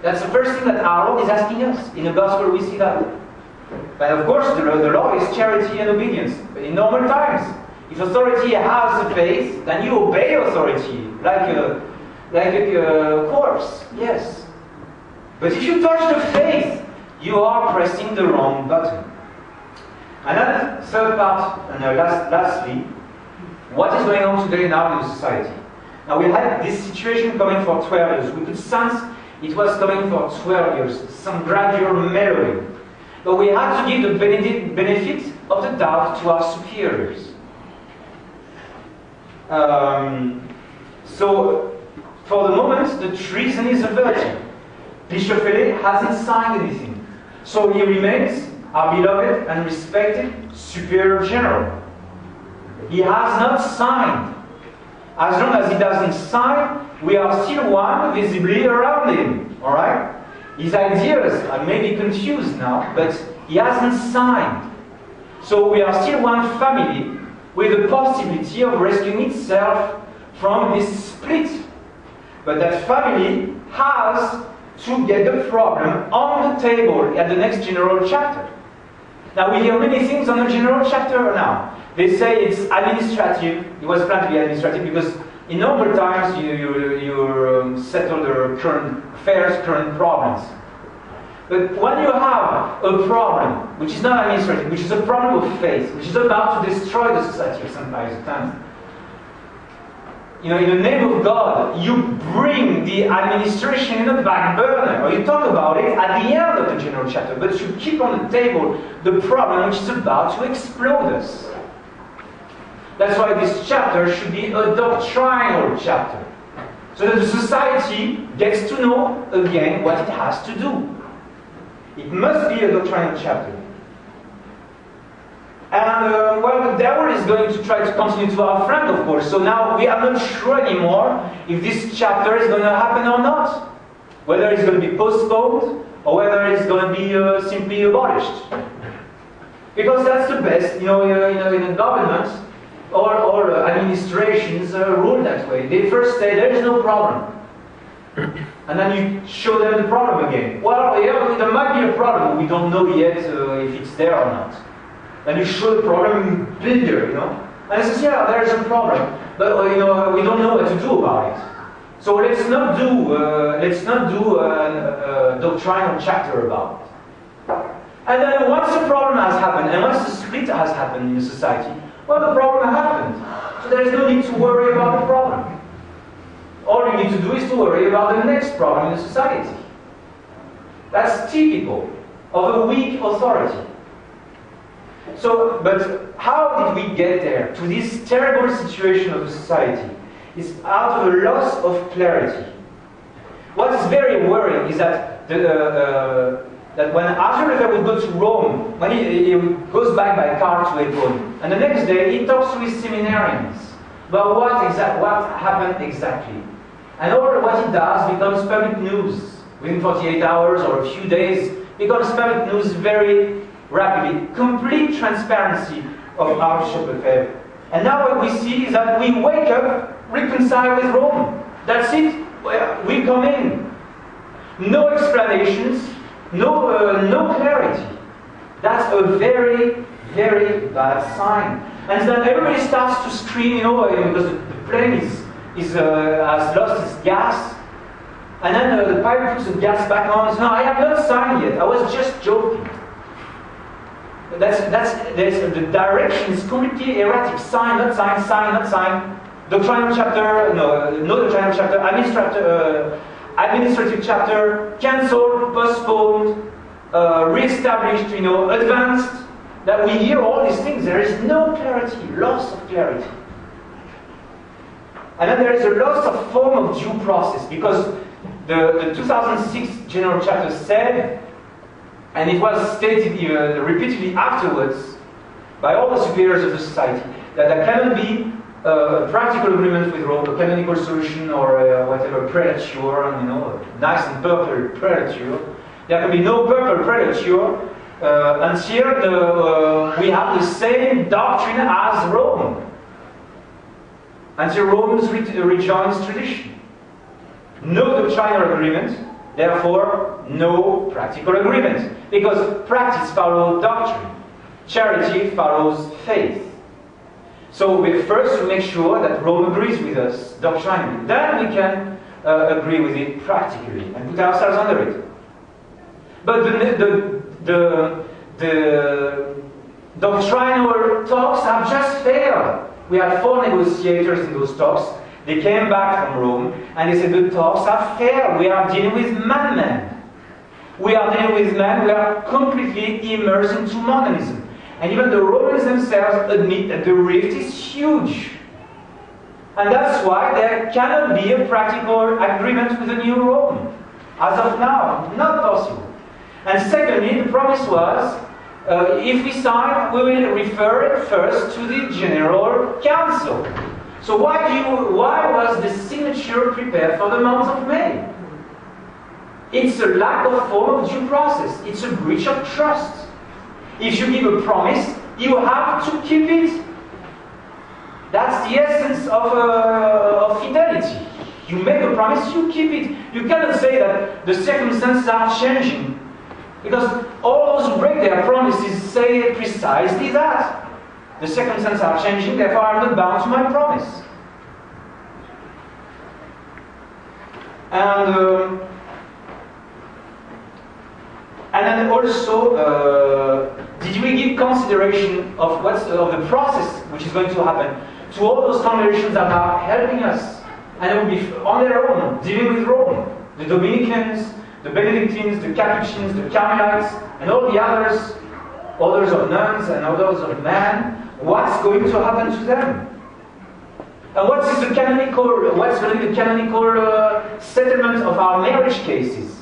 That's the first thing that our Lord is asking us. In the Gospel we see that. But of course, the law is charity and obedience. But in normal times, if authority has the faith, then you obey authority, like a corpse, yes. But if you touch the faith, you are pressing the wrong button. And then, third part, and lastly, what is going on today now in society? Now, we had this situation coming for 12 years. We could sense it was coming for 12 years, some gradual mellowing. But we had to give the benefit of the doubt to our superiors. So, for the moment, the treason is averted. Bishop Philip hasn't signed anything. So he remains our beloved and respected Superior General. He has not signed. As long as he doesn't sign, we are still one visibly around him. Alright? His ideas may be confused now, but he hasn't signed. So we are still one family with the possibility of rescuing itself from this split. But that family has to get the problem on the table at the next general chapter. Now we hear many things on the general chapter now. They say it's administrative. It was planned to be administrative because in normal times you settle the current affairs, current problems. But when you have a problem which is not administrative, which is a problem of faith, which is about to destroy the society of St. Pius X, in the name of God, you bring the administration in the back burner, or you talk about it at the end of the general chapter, but you keep on the table the problem which is about to explode us. That's why this chapter should be a doctrinal chapter, so that the society gets to know again what it has to do. It must be a doctrinal chapter. And, well, the devil is going to try to continue to our friend, of course. So now we are not sure anymore if this chapter is going to happen or not. Whether it's going to be postponed, or whether it's going to be simply abolished. Because that's the best, in a government, or administrations rule that way. They first say, there is no problem. And then you show them the problem again. Well, yeah, there might be a problem. We don't know yet if it's there or not. Then you show the problem bigger, And it says, yeah, there is a problem, but we don't know what to do about it. So let's not do a doctrinal chapter about it. And then once the problem has happened, and once the split has happened in the society, well, the problem happened. So there is no need to worry about the problem. All you need to do is to worry about the next problem in the society. That's typical of a weak authority. So, but how did we get there, to this terrible situation of the society? It's out of a loss of clarity. What is very worrying is that that when after Luther would go to Rome, when he goes back by car to Rome, and the next day he talks to his seminarians about what happened exactly. And all what he does becomes public news. Within 48 hours or a few days, becomes public news very rapidly. Complete transparency of Archbishop Lefebvre. And now what we see is that we wake up, reconcile with Rome. That's it. We come in. No explanations, no clarity. That's a very, very bad sign. And then everybody starts to scream, because the plane has lost its gas. And then the pilot puts the gas back on and says, no, I have not signed yet. I was just joking. The direction is completely erratic. Sign, not sign, sign, not sign. Doctrinal chapter, no doctrinal chapter, administrative chapter, cancelled, postponed, re-established, advanced. That we hear all these things. There is no clarity, loss of clarity. And then there is a loss of form of due process, because the 2006 general chapter said, and it was stated repeatedly afterwards by all the superiors of the society, that there cannot be a practical agreement with Rome, a canonical solution, or whatever, prelature, nice and purple prelature. There can be no purple prelature until we have the same doctrine as Rome. Until Rome rejoins tradition. No doctrinal agreement, therefore no practical agreement. Because practice follows doctrine. Charity follows faith. So we first make sure that Rome agrees with us doctrinally. Then we can agree with it practically and put ourselves under it. But the doctrinal talks have just failed. We had 4 negotiators in those talks. They came back from Rome and they said the talks have failed. We are dealing with madmen. We are dealing with men who are completely immersed into modernism. And even the Romans themselves admit that the rift is huge. And that's why there cannot be a practical agreement with the new Rome. As of now, not possible. And secondly, the promise was, if we sign, we will refer it first to the General Council. So why was the signature prepared for the month of May? It's a lack of form of due process. It's a breach of trust. If you give a promise, you have to keep it. That's the essence of fidelity. You make a promise, you keep it. You cannot say that the circumstances are changing, because all those who break their promises say precisely that. The circumstances are changing, therefore I'm not bound to my promise. And then also, did we give consideration of the process which is going to happen to all those congregations that are helping us, and they will be on their own, dealing with Rome. The Dominicans, the Benedictines, the Capuchins, the Carmelites, and all the others, orders of nuns and orders of men. What's going to happen to them? And what's going to be the canonical settlement of our marriage cases?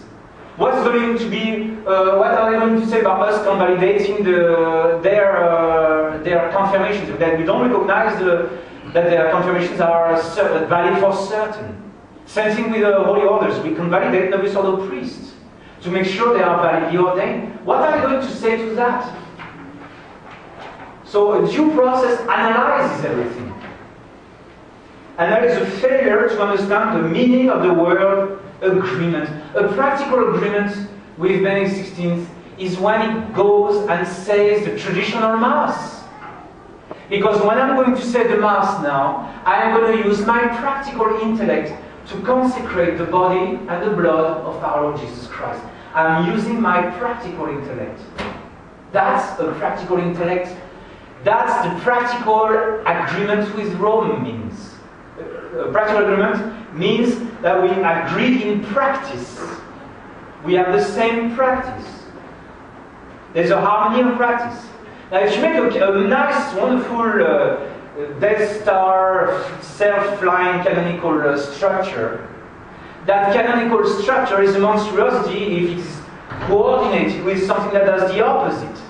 What are they going to say about us convalidating their confirmations? That we don't recognize that their confirmations are valid for certain. Same thing with the holy orders. We convalidate novice order priests to make sure they are validly ordained. What are we going to say to that? So a due process analyzes everything. And there is a failure to understand the meaning of the word agreement. A practical agreement with Benedict XVI is when it goes and says the traditional Mass. Because when I'm going to say the Mass now, I am going to use my practical intellect to consecrate the body and the blood of our Lord Jesus Christ. I'm using my practical intellect. That's a practical intellect. That's the practical agreement with Rome means. Practical agreement means that we agree in practice. We have the same practice. There's a harmony of practice. Now, if you make a nice, wonderful Death Star self-flying canonical structure, that canonical structure is a monstrosity if it is coordinated with something that does the opposite.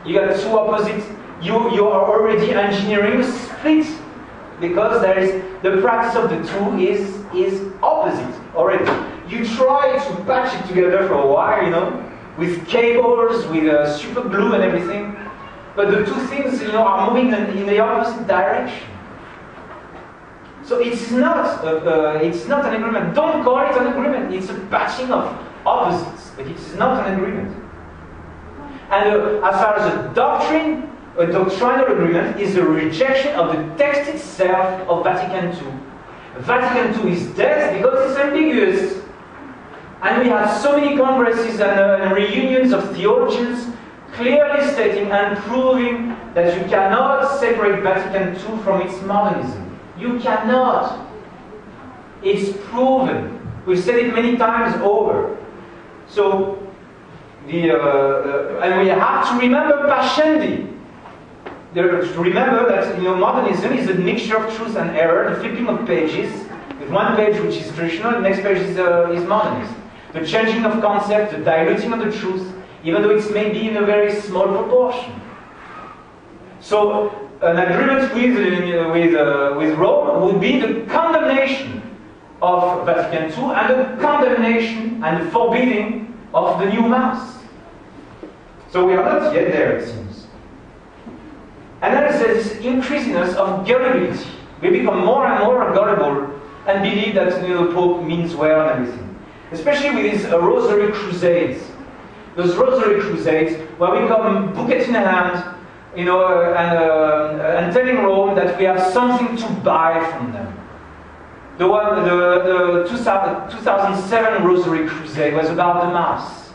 You got two opposites. You are already engineering a split. Because there is the practice of the two is opposite already. You try to patch it together for a while, with cables, with super glue and everything, but the two things, are moving in the opposite direction. So it's not an agreement. Don't call it an agreement. It's a patching of opposites, but it is not an agreement. And as far as a doctrine. A doctrinal agreement is a rejection of the text itself of Vatican II. Vatican II is dead because it's ambiguous. And we have so many congresses and reunions of theologians clearly stating and proving that you cannot separate Vatican II from its modernism. You cannot. It's proven. We've said it many times over. So, and we have to remember Pascendi. Remember that modernism is a mixture of truth and error, the flipping of pages, with one page which is traditional, the next page is modernism. The changing of concept, the diluting of the truth, even though it's maybe in a very small proportion. So an agreement with Rome would be the condemnation of Vatican II and the condemnation and the forbidding of the new Mass. So we are not yet there, it seems. And there is this increase in us of gullibility. We become more and more gullible and believe that the Pope means well and everything. Especially with these rosary crusades. Those rosary crusades where we come bouquet in hand, and telling Rome that we have something to buy from them. The 2007 rosary crusade was about the Mass.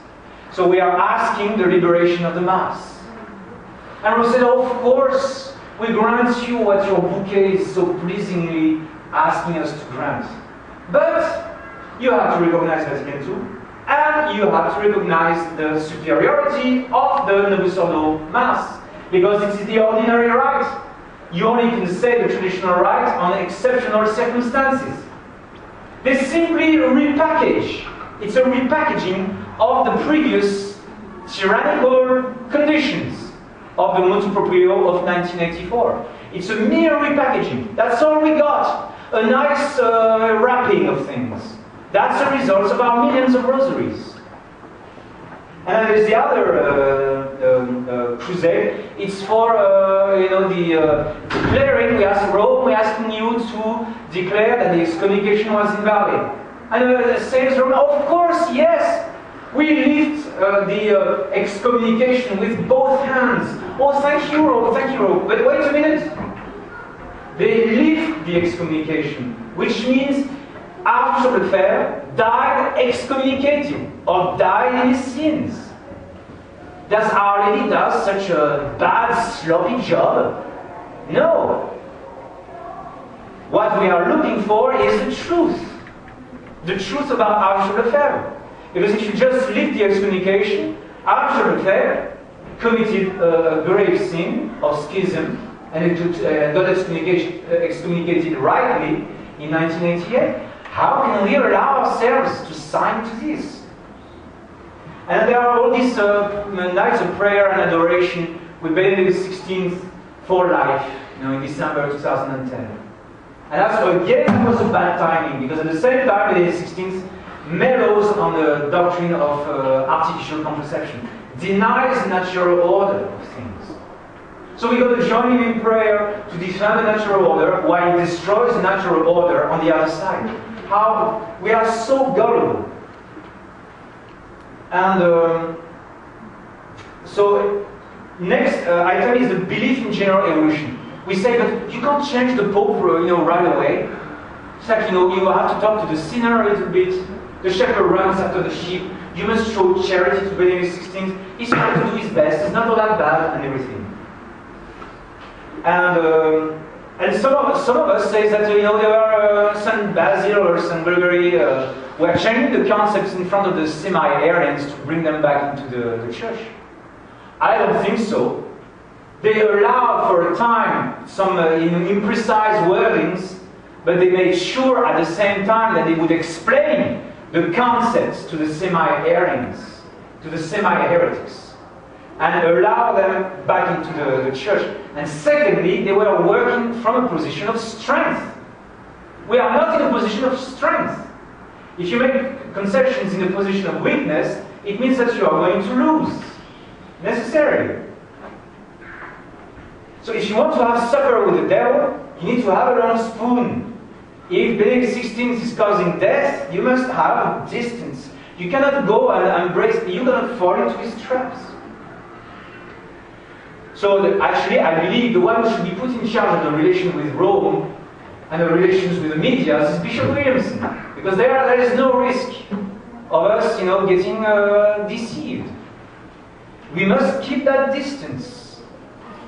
So we are asking the liberation of the Mass. And we said, of course, we grant you what your bouquet is so pleasingly asking us to grant. But you have to recognize Vatican II, and you have to recognize the superiority of the Novus Ordo Mass, because it is the ordinary rite. You only can say the traditional rite on exceptional circumstances. They simply repackage. It's a repackaging of the previous tyrannical conditions of the motu proprio of 1984. It's a mere repackaging. That's all we got. A nice wrapping of things. That's the result of our millions of rosaries. And then there's the other crusade. It's for declaring. We ask Rome. We're asking you to declare that the excommunication was invalid. And says Rome, of course, yes. We lift the excommunication with both hands. Oh, thank you, Rome, thank you, Rome. But wait a minute. They lift the excommunication, which means Archbishop Lefebvre died excommunicated, or died in his sins. Does Our Lady does such a bad, sloppy job? No. What we are looking for is the truth. The truth about Archel Lefebvre. Because if you just leave the excommunication, Archel Lefebvre committed a grave sin of schism and got excommunicated rightly in 1988. How can we allow ourselves to sign to this? And there are all these nights of prayer and adoration with Benedict XVI for life, in December 2010. And that's again, that was a bad timing, because at the same time, Benedict XVI mellows on the doctrine of artificial contraception, denies the natural order of things. So we got to join him in prayer to defend the natural order while he destroys the natural order on the other side. How we are so gullible. And so next item is the belief in general evolution. We say that you can't change the Pope, right away. It's like, you have to talk to the sinner a little bit. The shepherd runs after the sheep. You must show charity to Benedict XVI. He's trying to do his best. It's not all that bad and everything. And some of us say that there were Saint Basil or Saint Gregory were changing the concepts in front of the semi-Arians to bring them back into the church. I don't think so. They allowed for a time some imprecise wordings, but they made sure at the same time that they would explain the concepts to the semi-Arians, to the semi-heretics, and allow them back into the church. And secondly, they were working from a position of strength. We are not in a position of strength. If you make conceptions in a position of weakness, it means that you are going to lose, necessarily. So if you want to have supper with the devil, you need to have a long spoon. If Benedict XVI is causing death, you must have a distance. You cannot go and embrace, you're going to fall into his traps. So actually, I believe the one who should be put in charge of the relation with Rome and the relations with the media is Bishop Williamson. Because there is no risk of us, getting deceived. We must keep that distance.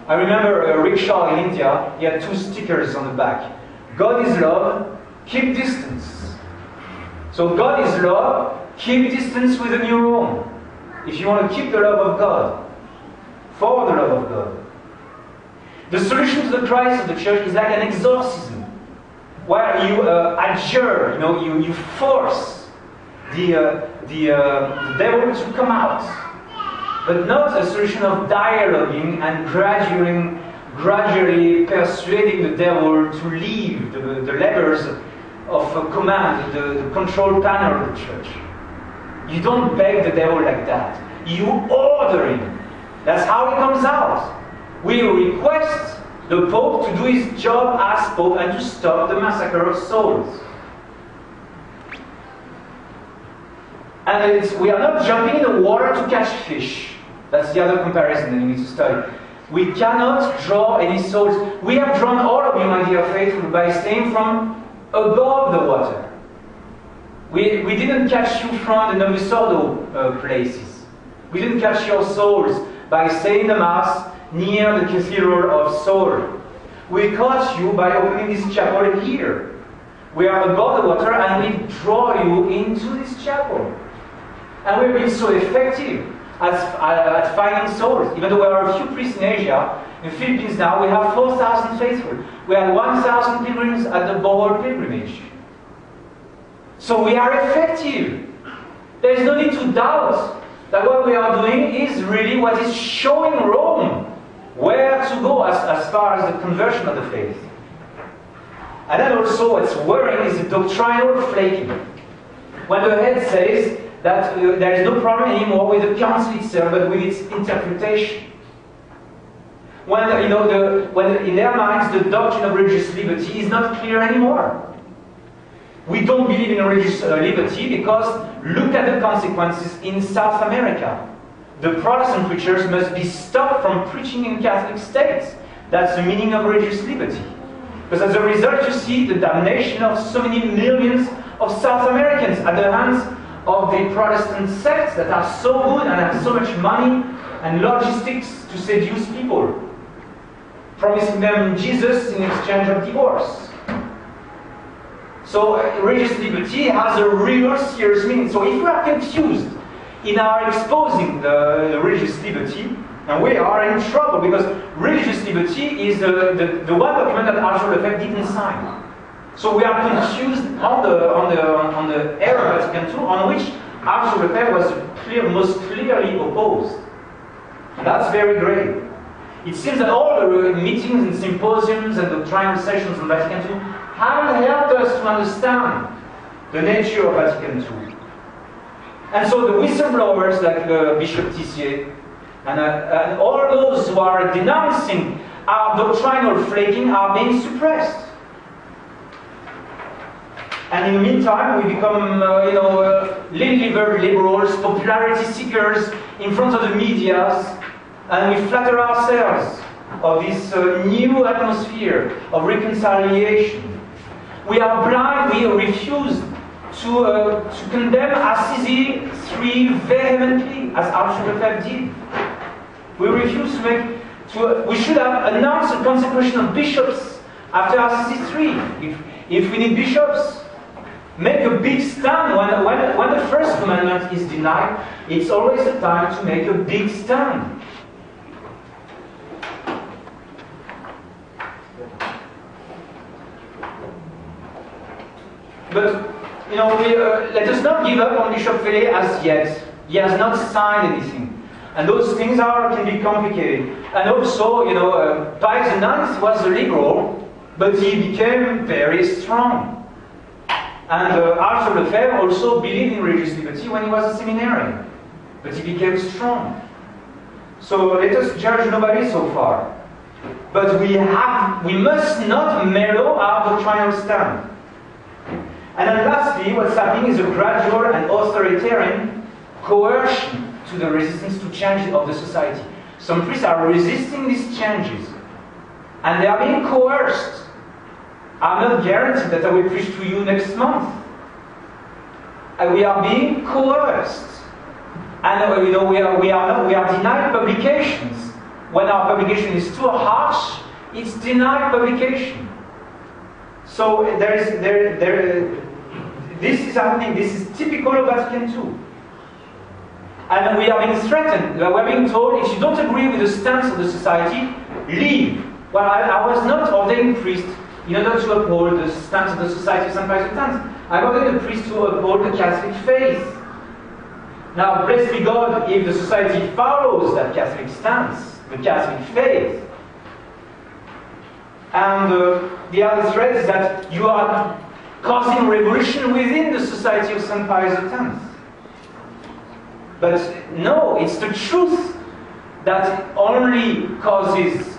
I remember a rickshaw in India, he had 2 stickers on the back. God is love, keep distance. So God is love, keep distance with the new Rome. If you want to keep the love of God, for the love of God. The solution to the crisis of the church is like an exorcism, where you adjure, you force the devil to come out, but not a solution of dialoguing and gradually persuading the devil to leave the levers of command, the control panel of the church. You don't beg the devil like that. You order him. That's how he comes out. We request the Pope to do his job as Pope and to stop the massacre of souls. And we are not jumping in the water to catch fish. That's the other comparison that you need to study. We cannot draw any souls. We have drawn all of you, my dear faithful, by staying from above the water. We didn't catch you from the Novus Ordo places. We didn't catch your souls by saying the Mass near the Cathedral of Seoul. We caught you by opening this chapel here. We are above the water and we draw you into this chapel. And we've been so effective at finding souls. Even though there are a few priests in Asia, in the Philippines now we have 4,000 faithful. We have 1,000 pilgrims at the Bohol pilgrimage. So we are effective. There is no need to doubt that what we are doing is really what is showing Rome where to go as far as the conversion of the faith. And then also what's worrying is the doctrinal flaking. When the head says that there is no problem anymore with the council itself, but with its interpretation. When, when in their minds the doctrine of religious liberty is not clear anymore. We don't believe in religious liberty because look at the consequences in South America. The Protestant preachers must be stopped from preaching in Catholic states. That's the meaning of religious liberty. Because as a result, you see the damnation of so many millions of South Americans at the hands of the Protestant sects that are so good and have so much money and logistics to seduce people, promising them Jesus in exchange of divorce. So religious liberty has a real serious meaning. So if we are confused in our exposing the religious liberty, and we are in trouble, because religious liberty is the one document that Arthur Lefebvre didn't sign. So we are confused on the era Vatican II, on which Arthur Lefebvre was most clearly opposed. And that's very grave. It seems that all the meetings and symposiums and doctrinal sessions on Vatican II have helped us to understand the nature of Vatican II. And so the whistleblowers like Bishop Tissier and all those who are denouncing our doctrinal flaking are being suppressed. And in the meantime, we become, liver liberals, popularity seekers in front of the medias, and we flatter ourselves of this new atmosphere of reconciliation. We are blind, we refuse to condemn Assisi III vehemently, as Archbishop Lefebvre did. We refuse we should have announced the consecration of bishops after Assisi III. If we need bishops, make a big stand. When the first commandment is denied, it's always the time to make a big stand. But, let us not give up on Bishop Fellet as yet. He has not signed anything. And those things can be complicated. And also, Pius IX was a liberal, but he became very strong. And Arthur Lefebvre also believed in religious liberty when he was a seminarian, but he became strong. So let us judge nobody so far. But we must not mellow our doctrinal stand. And then lastly, what's happening is a gradual and authoritarian coercion to the resistance to change of the society. Some priests are resisting these changes, and they are being coerced. I'm not guaranteed that I will preach to you next month. And we are being coerced. And we are denied publications. When our publication is too harsh, it's denied publication. So this is happening. This is typical of Vatican II. And we are being threatened. We are being told, if you don't agree with the stance of the society, leave. Well, I was not ordained priest in order to uphold the stance of the Society of St. Pius X. I ordained a priest to uphold the Catholic faith. Now, blessed be God if the society follows that Catholic stance, the Catholic faith. And the other threat is that you are causing revolution within the Society of St. Pius X. But no, it's the truth that only causes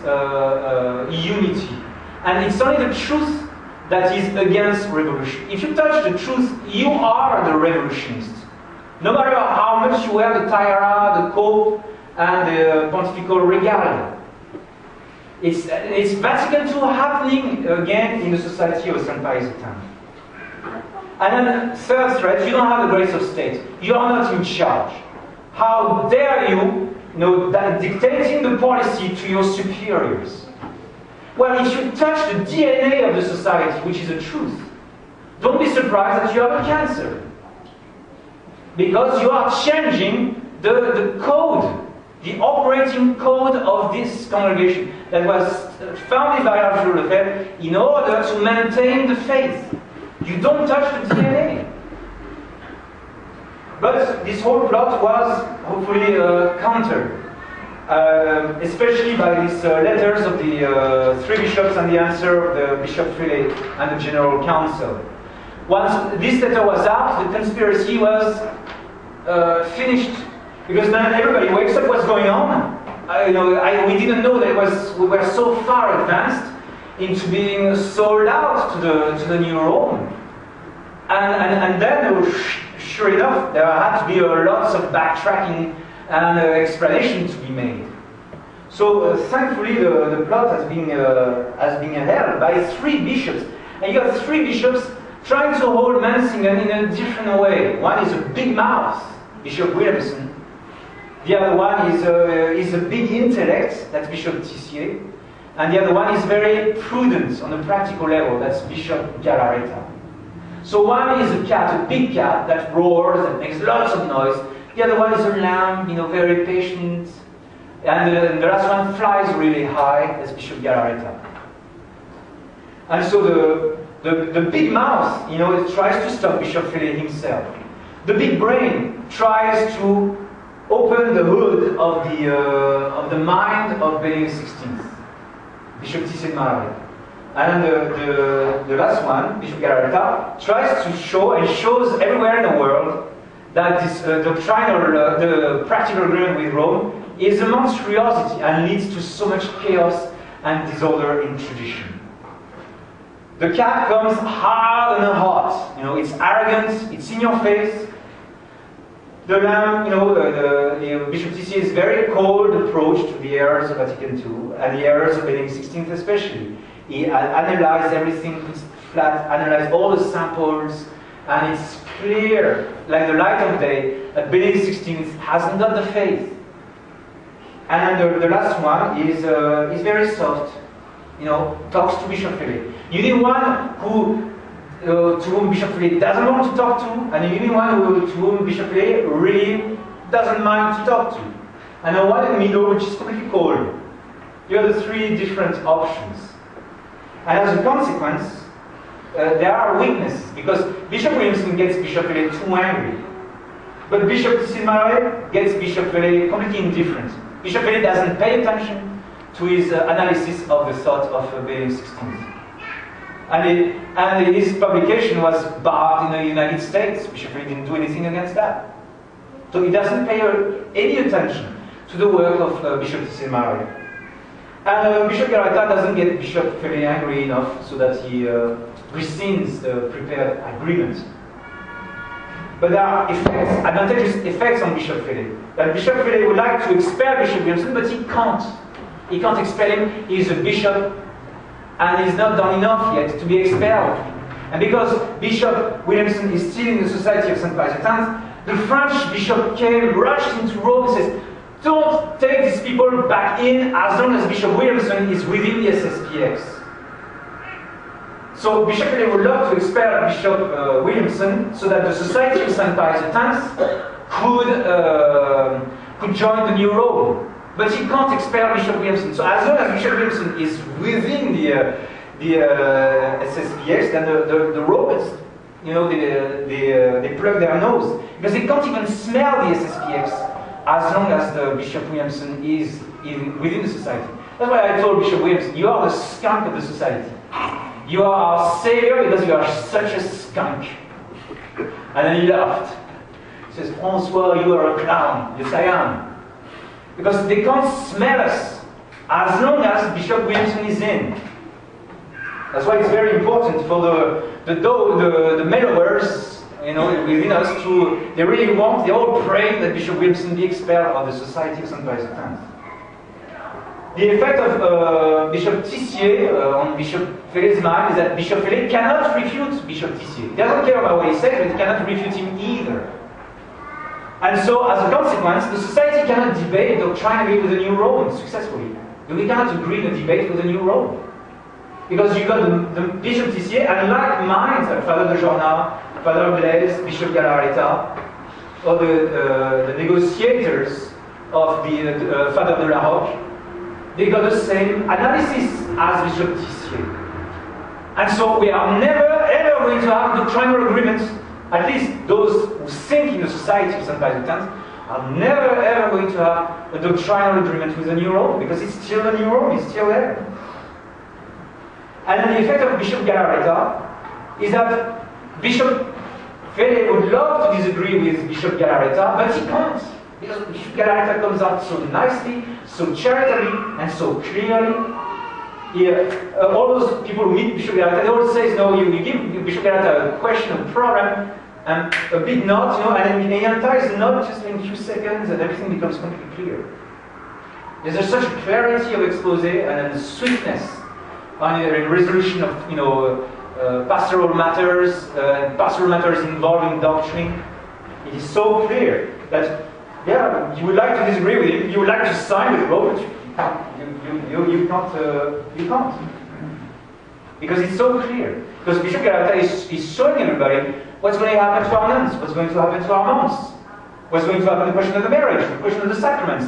unity. And it's only the truth that is against revolution. If you touch the truth, you are the revolutionist. No matter how much you wear the tiara, the cope, and the pontifical regalia. It's Vatican II happening again in the Society of St. Pius X. And then third threat, you don't have the grace of state. You are not in charge. How dare you, dictating the policy to your superiors? Well, if you touch the DNA of the society, which is the truth, don't be surprised that you have a cancer. Because you are changing the code, the operating code of this congregation that was founded by Arthur Lefebvre in order to maintain the faith. You don't touch the DNA. But this whole plot was hopefully countered. Especially by these letters of the three bishops and the answer of the Bishop Fellet and the General Council. Once this letter was out, the conspiracy was finished, because then everybody wakes up, what's going on? We didn't know that we were so far advanced into being sold out to the new Rome. And then, sure enough, there had to be lots of backtracking and explanation to be made. So thankfully the plot has been held by three bishops. And you have three bishops trying to hold Mansingen in a different way. One is a big mouth, Bishop Williamson. The other one is a big intellect, that's Bishop Tissier. And the other one is very prudent on a practical level, that's Bishop Galarreta. So one is a cat, a big cat that roars and makes lots of noise. The other one is a lamb, very patient. And the last one flies really high, as Bishop Galarreta. And so the big mouth, it tries to stop Bishop Fele himself. The big brain tries to open the hood of the mind of Benedict XVI, Bishop Tissier-Marais. And the last one, Bishop Galarreta, tries to show and shows everywhere in the world that this doctrinal, the practical agreement with Rome is a monstrosity and leads to so much chaos and disorder in tradition. The cat comes hard and hot, it's arrogant, it's in your face. The lamb, the Bishop Tissier is very cold approach to the errors of Vatican II and the errors of Benedict XVI especially. He analyzed everything flat, analyzed all the samples, and it's clear, like the light of day, that Benedict XVI hasn't got the faith. And the last one is very soft, talks to Bishop Fele. You need one to whom Bishop Fele doesn't want to talk to, and you need one to whom Bishop Fele really doesn't mind to talk to. And the one in the middle, which is completely cold. You have the three different options. And as a consequence, there are weaknesses, because Bishop Williamson gets Bishop Fele too angry. But Bishop Tissier-Marais gets Bishop Fele completely indifferent. Bishop Fele doesn't pay attention to his analysis of the thought of Benedict XVI. And his publication was barred in the United States. Bishop Fele didn't do anything against that. So he doesn't pay any attention to the work of Bishop Tissier-Marais. And Bishop Galarreta doesn't get Bishop Fele angry enough so that he rescinds the prepared agreement. But there are effects, advantageous effects on Bishop Fele. That Bishop Fele would like to expel Bishop Williamson, but he can't. He can't expel him. He's a bishop, and he's not done enough yet to be expelled. And because Bishop Williamson is still in the Society of St. Pius X, the French bishop rushed into Rome and says, don't take these people back in as long as Bishop Williamson is within the SSPX. So Bishop Fele would love to expel Bishop Williamson so that the Society of St. Pius X could join the new Rome. But he can't expel Bishop Williamson. So as long as Bishop Williamson is within the SSPX, then the Romans, they plug their nose. Because they can't even smell the SSPX as long as the Bishop Williamson is within the society. That's why I told Bishop Williamson, you are the skunk of the society. You are our savior because you are such a skunk. And then he laughed. He says, François, you are a clown. Yes, I am. Because they can't smell us as long as Bishop Williamson is in. That's why it's very important for the mellowers, within us they really want, they all pray that Bishop Williamson be expelled of the Society of St. Pius X. The effect of Bishop Tissier on Bishop Fele's mind is that Bishop Fele cannot refute Bishop Tissier. He doesn't care about what he says, but he cannot refute him either. And so, as a consequence, the society cannot debate doctrinally with the new Rome successfully. We cannot agree in a debate with the new Rome. Because you've got the Bishop Tissier, and like minds, Father de Jornat, Father Blaise, Bishop Galarreta, or the negotiators of the Father de la Roque, they got the same analysis as Bishop Tissier. And so we are never ever going to have doctrinal agreements, at least those who think in the Society of St. Pius X are never ever going to have a doctrinal agreement with the new Rome, because it's still the new Rome, it's still there. And the effect of Bishop Galarreta is that Bishop Fele would love to disagree with Bishop Galarreta, but he can't. Because Bishop Galarreta comes out so nicely, so charitably, and so clearly. All those people who meet Bishop Galarreta, they all say, you give Bishop Galarreta a question, a problem, and a big nod, and he entires the nod just in a few seconds, and everything becomes completely clear. There's such a clarity of expose and a swiftness in resolution of pastoral matters involving doctrine. It is so clear that you would like to disagree with him, you would like to sign with Rome, you can't because it's so clear. Because Bishop Galata is showing everybody what's going to happen to our nuns, what's going to happen to our monks, what's going to happen to the question of the marriage, the question of the sacraments,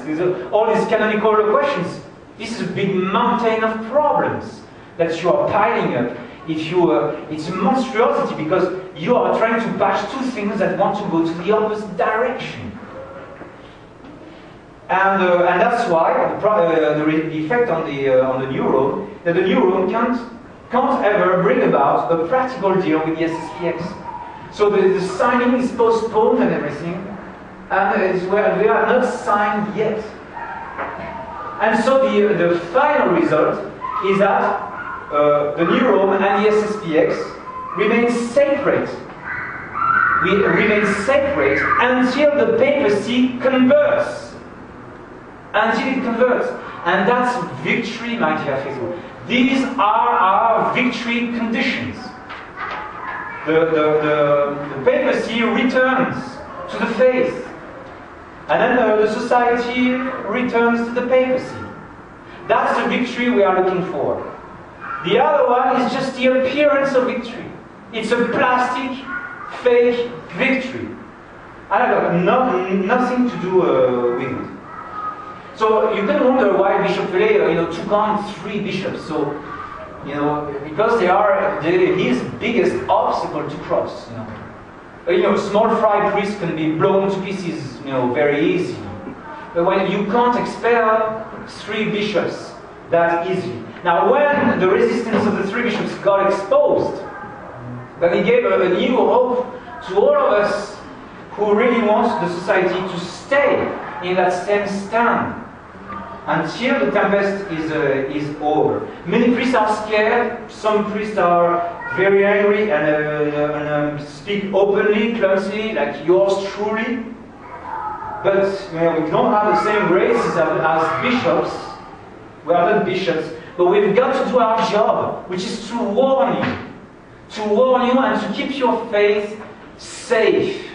all these canonical questions. This is a big mountain of problems that you are piling up. It's a monstrosity because you are trying to patch two things that want to go to the opposite direction. And that's why the effect on the New Rome, that the New Rome can't ever bring about a practical deal with the SSPX. So the signing is postponed and everything, and they are not signed yet. And so the final result is that the New Rome and the SSPX remain separate. We remain separate until the papacy converts. Until it converts. And that's victory, my dear faithful. These are our victory conditions. The papacy returns to the faith. And then the society returns to the papacy. That's the victory we are looking for. The other one is just the appearance of victory. It's a plastic, fake victory. And I've got nothing to do with it. So you can wonder why Bishop Pelé, took on 3 bishops. So, because they are his biggest obstacle to cross. Small fry priest can be blown to pieces, very easily. But when you can't expel 3 bishops that easily. Now, when the resistance of the 3 bishops got exposed, then he gave a new hope to all of us who really want the society to stay in that same stand until the tempest is over. Many priests are scared. Some priests are very angry and speak openly, clumsily, like yours truly. But we don't have the same graces as bishops. We are not bishops, but we've got to do our job, which is to warn you and to keep your faith safe,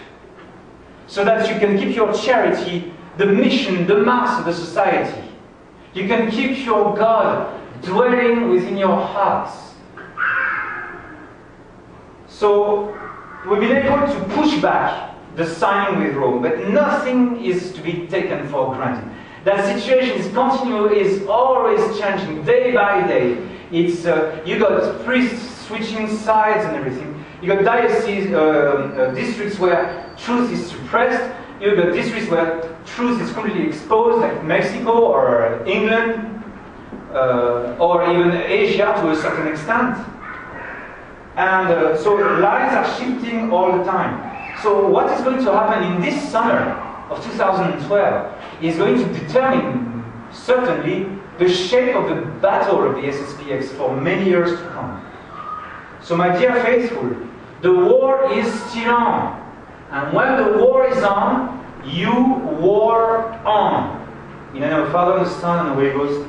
so that you can keep your charity, the mission, the mass of the society. You can keep your God dwelling within your hearts. So we've been able to push back the signing with Rome, but nothing is to be taken for granted. That situation is always changing day by day. It's you got priests switching sides and everything. You got diocese districts where truth is suppressed. You got districts where truth is completely exposed, like Mexico or England, or even Asia to a certain extent. And so lines are shifting all the time. So what is going to happen in this summer of 2012 is going to determine, certainly, the shape of the battle of the SSPX for many years to come. So my dear faithful, the war is still on. And when the war is on, you war on. In the name of the Father, and the Son, and the Holy Ghost.